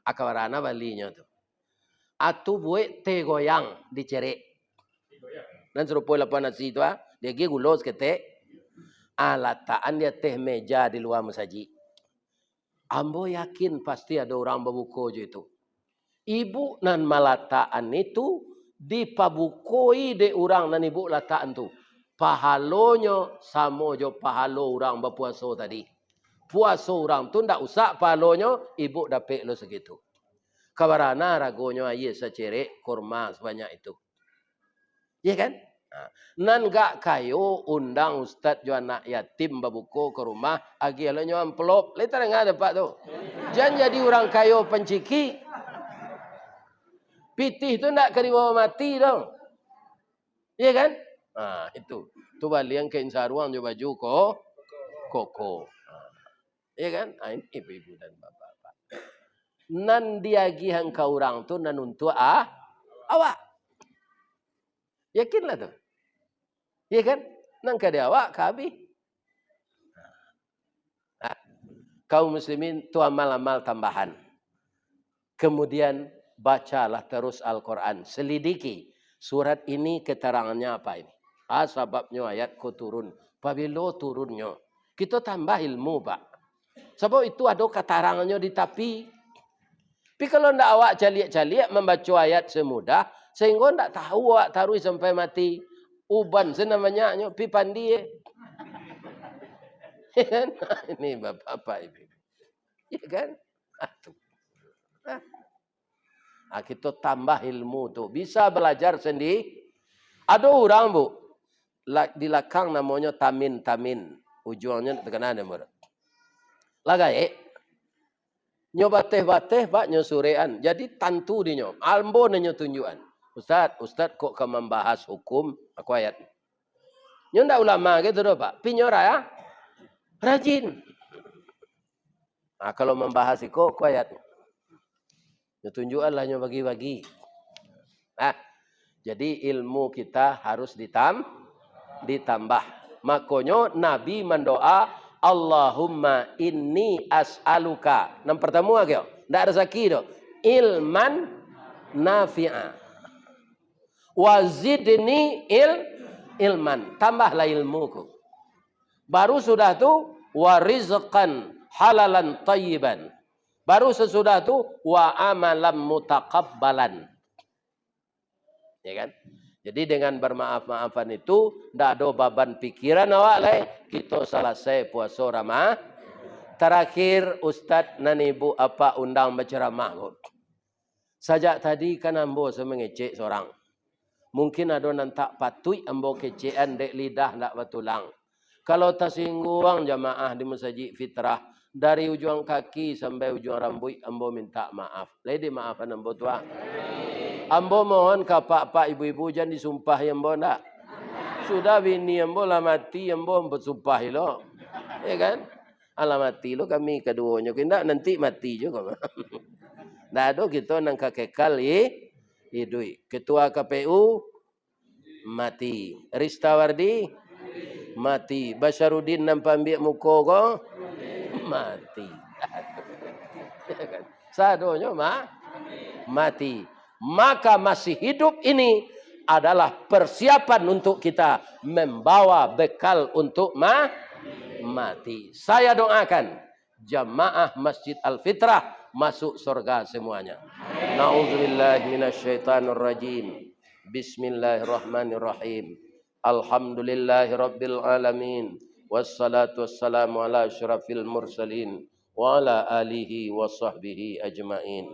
Akawarana balinya tu. Atu buat teh goyang dicerek. Dan serupa lapan nasi tu dia gi gulos ke teh. Lataan dia teh meja di luar masjid. Ambo yakin pasti ada orang berbuku je itu. Ibu nan malataan itu dipabukoi de orang nan ibu lataan tu. Pahalonya sama jo pahalo orang berpuasa tadi. Puasa orang tu ndak usah pahalonya ibu dapat lo segitu. Kabarana ragonya ayah secerek kurma sebanyak itu. Ya kan? Nan gak kayo undang ustaz jo anak yatim babuko ke rumah agi alonyo amplop letar enggak ada Pak tu. Jangan jadi orang kayo penciki. Pitih tu ndak keriwa mati dong. Iya kan? Itu. Tu baliang ke insaruang jo baju koko. Iya kan? Ini ibu-ibu dan bapak-bapak. Nan diagi hangka orang tu nan untuk awak. Yakinlah tu. Iya kan? Nang kada awak kabi. kaum muslimin itu amal-amal tambahan. Kemudian bacalah terus Al-Quran. Selidiki surat ini keterangannya apa ini. Sebabnya ayat ko turun. Pabilo turunnya. Kita tambah ilmu pak. Sebab itu ada keterangannya di tapi. Tapi kalau ndak awak jaliak-jaliak membaca ayat semudah. Sehingga ndak tahu awak taruh sampai mati. Uban senamanya. Pi pandi. Ini bapak-bapak ibu. Ya kan? Kita tambah ilmu tu. Bisa belajar sendiri. Ada orang bu. Di lakang namanya tamin. Ujungnya terkenal ada murid. Lagai. Nyobateh-bateh pak nyosurean. Jadi tantu di nyom. Albo nyo tunjukan. Ustaz kok ke membahas hukum. Aku ayat. Nyo ulama gitu doh pak. Pinyora ya. Rajin. Nah, kalau membahas aku ayat. Tunjukkan lah nyo bagi-bagi. Nah, jadi ilmu kita harus ditambah. Makanya Nabi mendoa, Allahumma inni as'aluka. Yang pertama kyo, ndak rezeki do. Ilman nafi'a. Wazidni ilman. Tambahlah ilmuku. Baru sudah tu warizqan halalan tayyiban. Baru sesudah tu wa amalan mutaqabbalan. Ya kan? Jadi dengan bermaaf-maafan itu ndak ada beban pikiran awak lai. Kita selesai puasa Ramadan. Terakhir Ustaz dan Ibu apa undang berceramah. Sajak tadi kan ambo semengecek seorang. Mungkin ada nantak patui ambo kecean dek lidah ndak betulang. Kalau tersinggung jamaah di masjid fitrah dari ujung kaki sampai ujung rambut ambo minta maaf. Lady maafan ambo tua. Ambo mohon ke pak ibu-ibu jangan disumpah ambo ndak. Sudah bini ambo lah mati ambo bersumpah lo. Ya kan? Alah mati lo kami keduanya kita nanti mati juga. Ndak ada kita nang kekal hidup. Ketua KPU mati. Ristawardi mati. Basharudin nampak ambil muka ko mati. Sadonya mati. Maka masih hidup ini adalah persiapan untuk kita membawa bekal untuk mati. Saya doakan jamaah Masjid Al-Fitrah masuk surga semuanya. Nauzubillahi minasyaitonirrajim. Bismillahirrahmanirrahim. Alhamdulillahirabbil alamin. Wassalatu wassalamu ala asyrafil mursalin wa ala alihi wa sahbihi ajmain.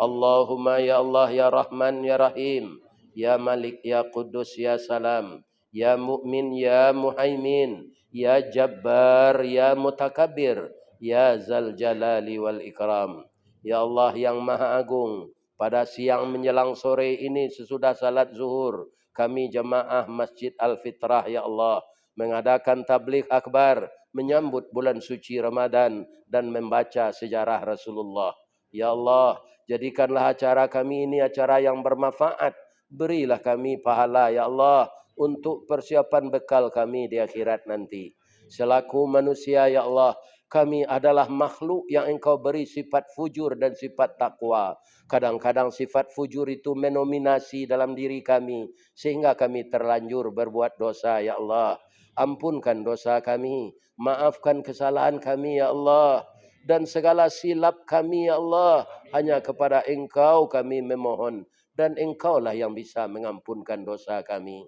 Allahumma ya Allah ya Rahman ya Rahim, ya Malik ya Qudus ya Salam, ya Mu'min ya Muhaimin, ya Jabbar ya Mutakabbir, ya Zal Jalali wal Ikram. Ya Allah yang Maha Agung, pada siang menjelang sore ini sesudah salat zuhur, kami jamaah Masjid Al-Fitrah ya Allah mengadakan tabligh akbar menyambut bulan suci Ramadan dan membaca sejarah Rasulullah. Ya Allah, jadikanlah acara kami ini acara yang bermanfaat. Berilah kami pahala ya Allah untuk persiapan bekal kami di akhirat nanti. Selaku manusia ya Allah, kami adalah makhluk yang Engkau beri sifat fujur dan sifat takwa. Kadang-kadang sifat fujur itu menominasi dalam diri kami sehingga kami terlanjur berbuat dosa ya Allah. Ampunkan dosa kami, maafkan kesalahan kami ya Allah, dan segala silap kami ya Allah, hanya kepada Engkau kami memohon dan Engkaulah yang bisa mengampunkan dosa kami.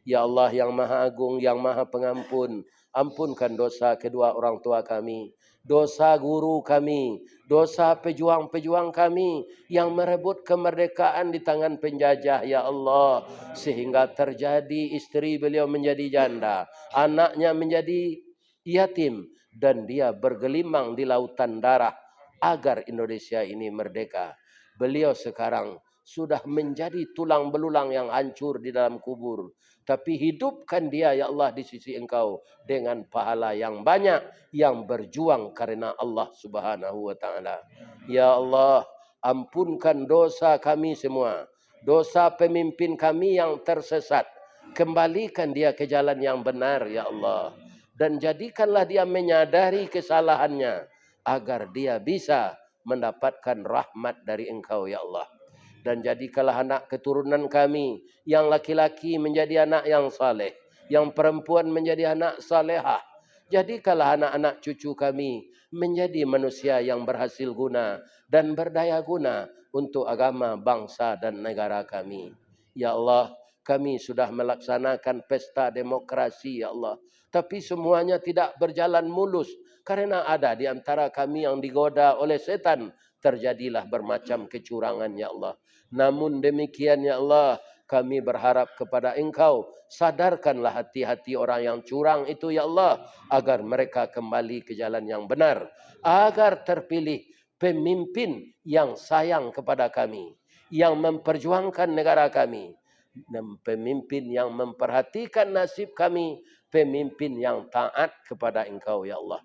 Ya Allah yang Maha Agung, yang Maha Pengampun, ampunkan dosa kedua orang tua kami, dosa guru kami, dosa pejuang-pejuang kami yang merebut kemerdekaan di tangan penjajah ya Allah, sehingga terjadi istri beliau menjadi janda, anaknya menjadi yatim, dan dia bergelimang di lautan darah agar Indonesia ini merdeka. Beliau sekarang sudah menjadi tulang belulang yang hancur di dalam kubur. Tapi hidupkan dia ya Allah di sisi Engkau dengan pahala yang banyak yang berjuang karena Allah Subhanahu wa taala. Ya Allah, ampunkan dosa kami semua. Dosa pemimpin kami yang tersesat. Kembalikan dia ke jalan yang benar ya Allah. Dan jadikanlah dia menyadari kesalahannya agar dia bisa mendapatkan rahmat dari Engkau ya Allah. Dan jadikanlah anak keturunan kami yang laki-laki menjadi anak yang saleh, yang perempuan menjadi anak salehah. Jadikanlah anak-anak cucu kami menjadi manusia yang berhasil guna dan berdaya guna untuk agama, bangsa dan negara kami. Ya Allah, kami sudah melaksanakan pesta demokrasi ya Allah. Tapi semuanya tidak berjalan mulus karena ada di antara kami yang digoda oleh setan. Terjadilah bermacam kecurangan ya Allah. Namun demikian ya Allah, kami berharap kepada Engkau, sadarkanlah hati-hati orang yang curang itu ya Allah, agar mereka kembali ke jalan yang benar, agar terpilih pemimpin yang sayang kepada kami, yang memperjuangkan negara kami, dan pemimpin yang memperhatikan nasib kami, pemimpin yang taat kepada Engkau ya Allah.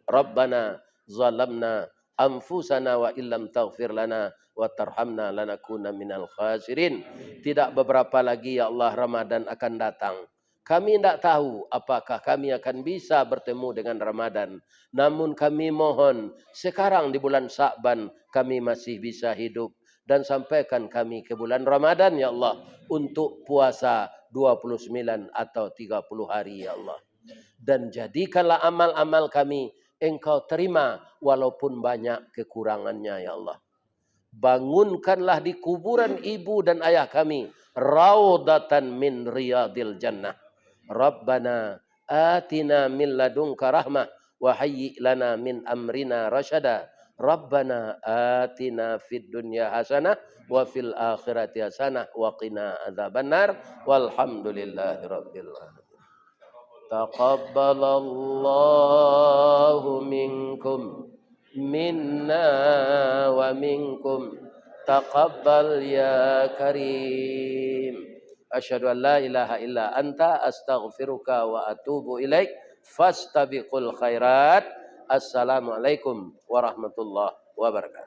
Rabbana zalamna anfusana wa illam taghfir lana wa tarhamna lanakuna minal khasirin. Tidak beberapa lagi ya Allah Ramadan akan datang. Kami tidak tahu apakah kami akan bisa bertemu dengan Ramadan. Namun kami mohon sekarang di bulan Sya'ban kami masih bisa hidup. Dan sampaikan kami ke bulan Ramadan ya Allah. Untuk puasa 29 atau 30 hari ya Allah. Dan jadikanlah amal-amal kami Engkau terima walaupun banyak kekurangannya ya Allah. Bangunkanlah di kuburan ibu dan ayah kami raudatan min riyadil jannah. Rabbana atina min ladunka rahmah wa hayyi lana min amrina rasyada. Rabbana atina fid dunya hasanah wa fil akhirati hasanah wa qina adzabannar walhamdulillahi rabbil alamin. Taqabbalallahu minkum minna wa minkum taqabbal ya karim. Asyhadu an la ilaha illa anta astaghfiruka wa atubu ilaik. Fastabiqul khairat. Assalamualaikum warahmatullahi wabarakatuh.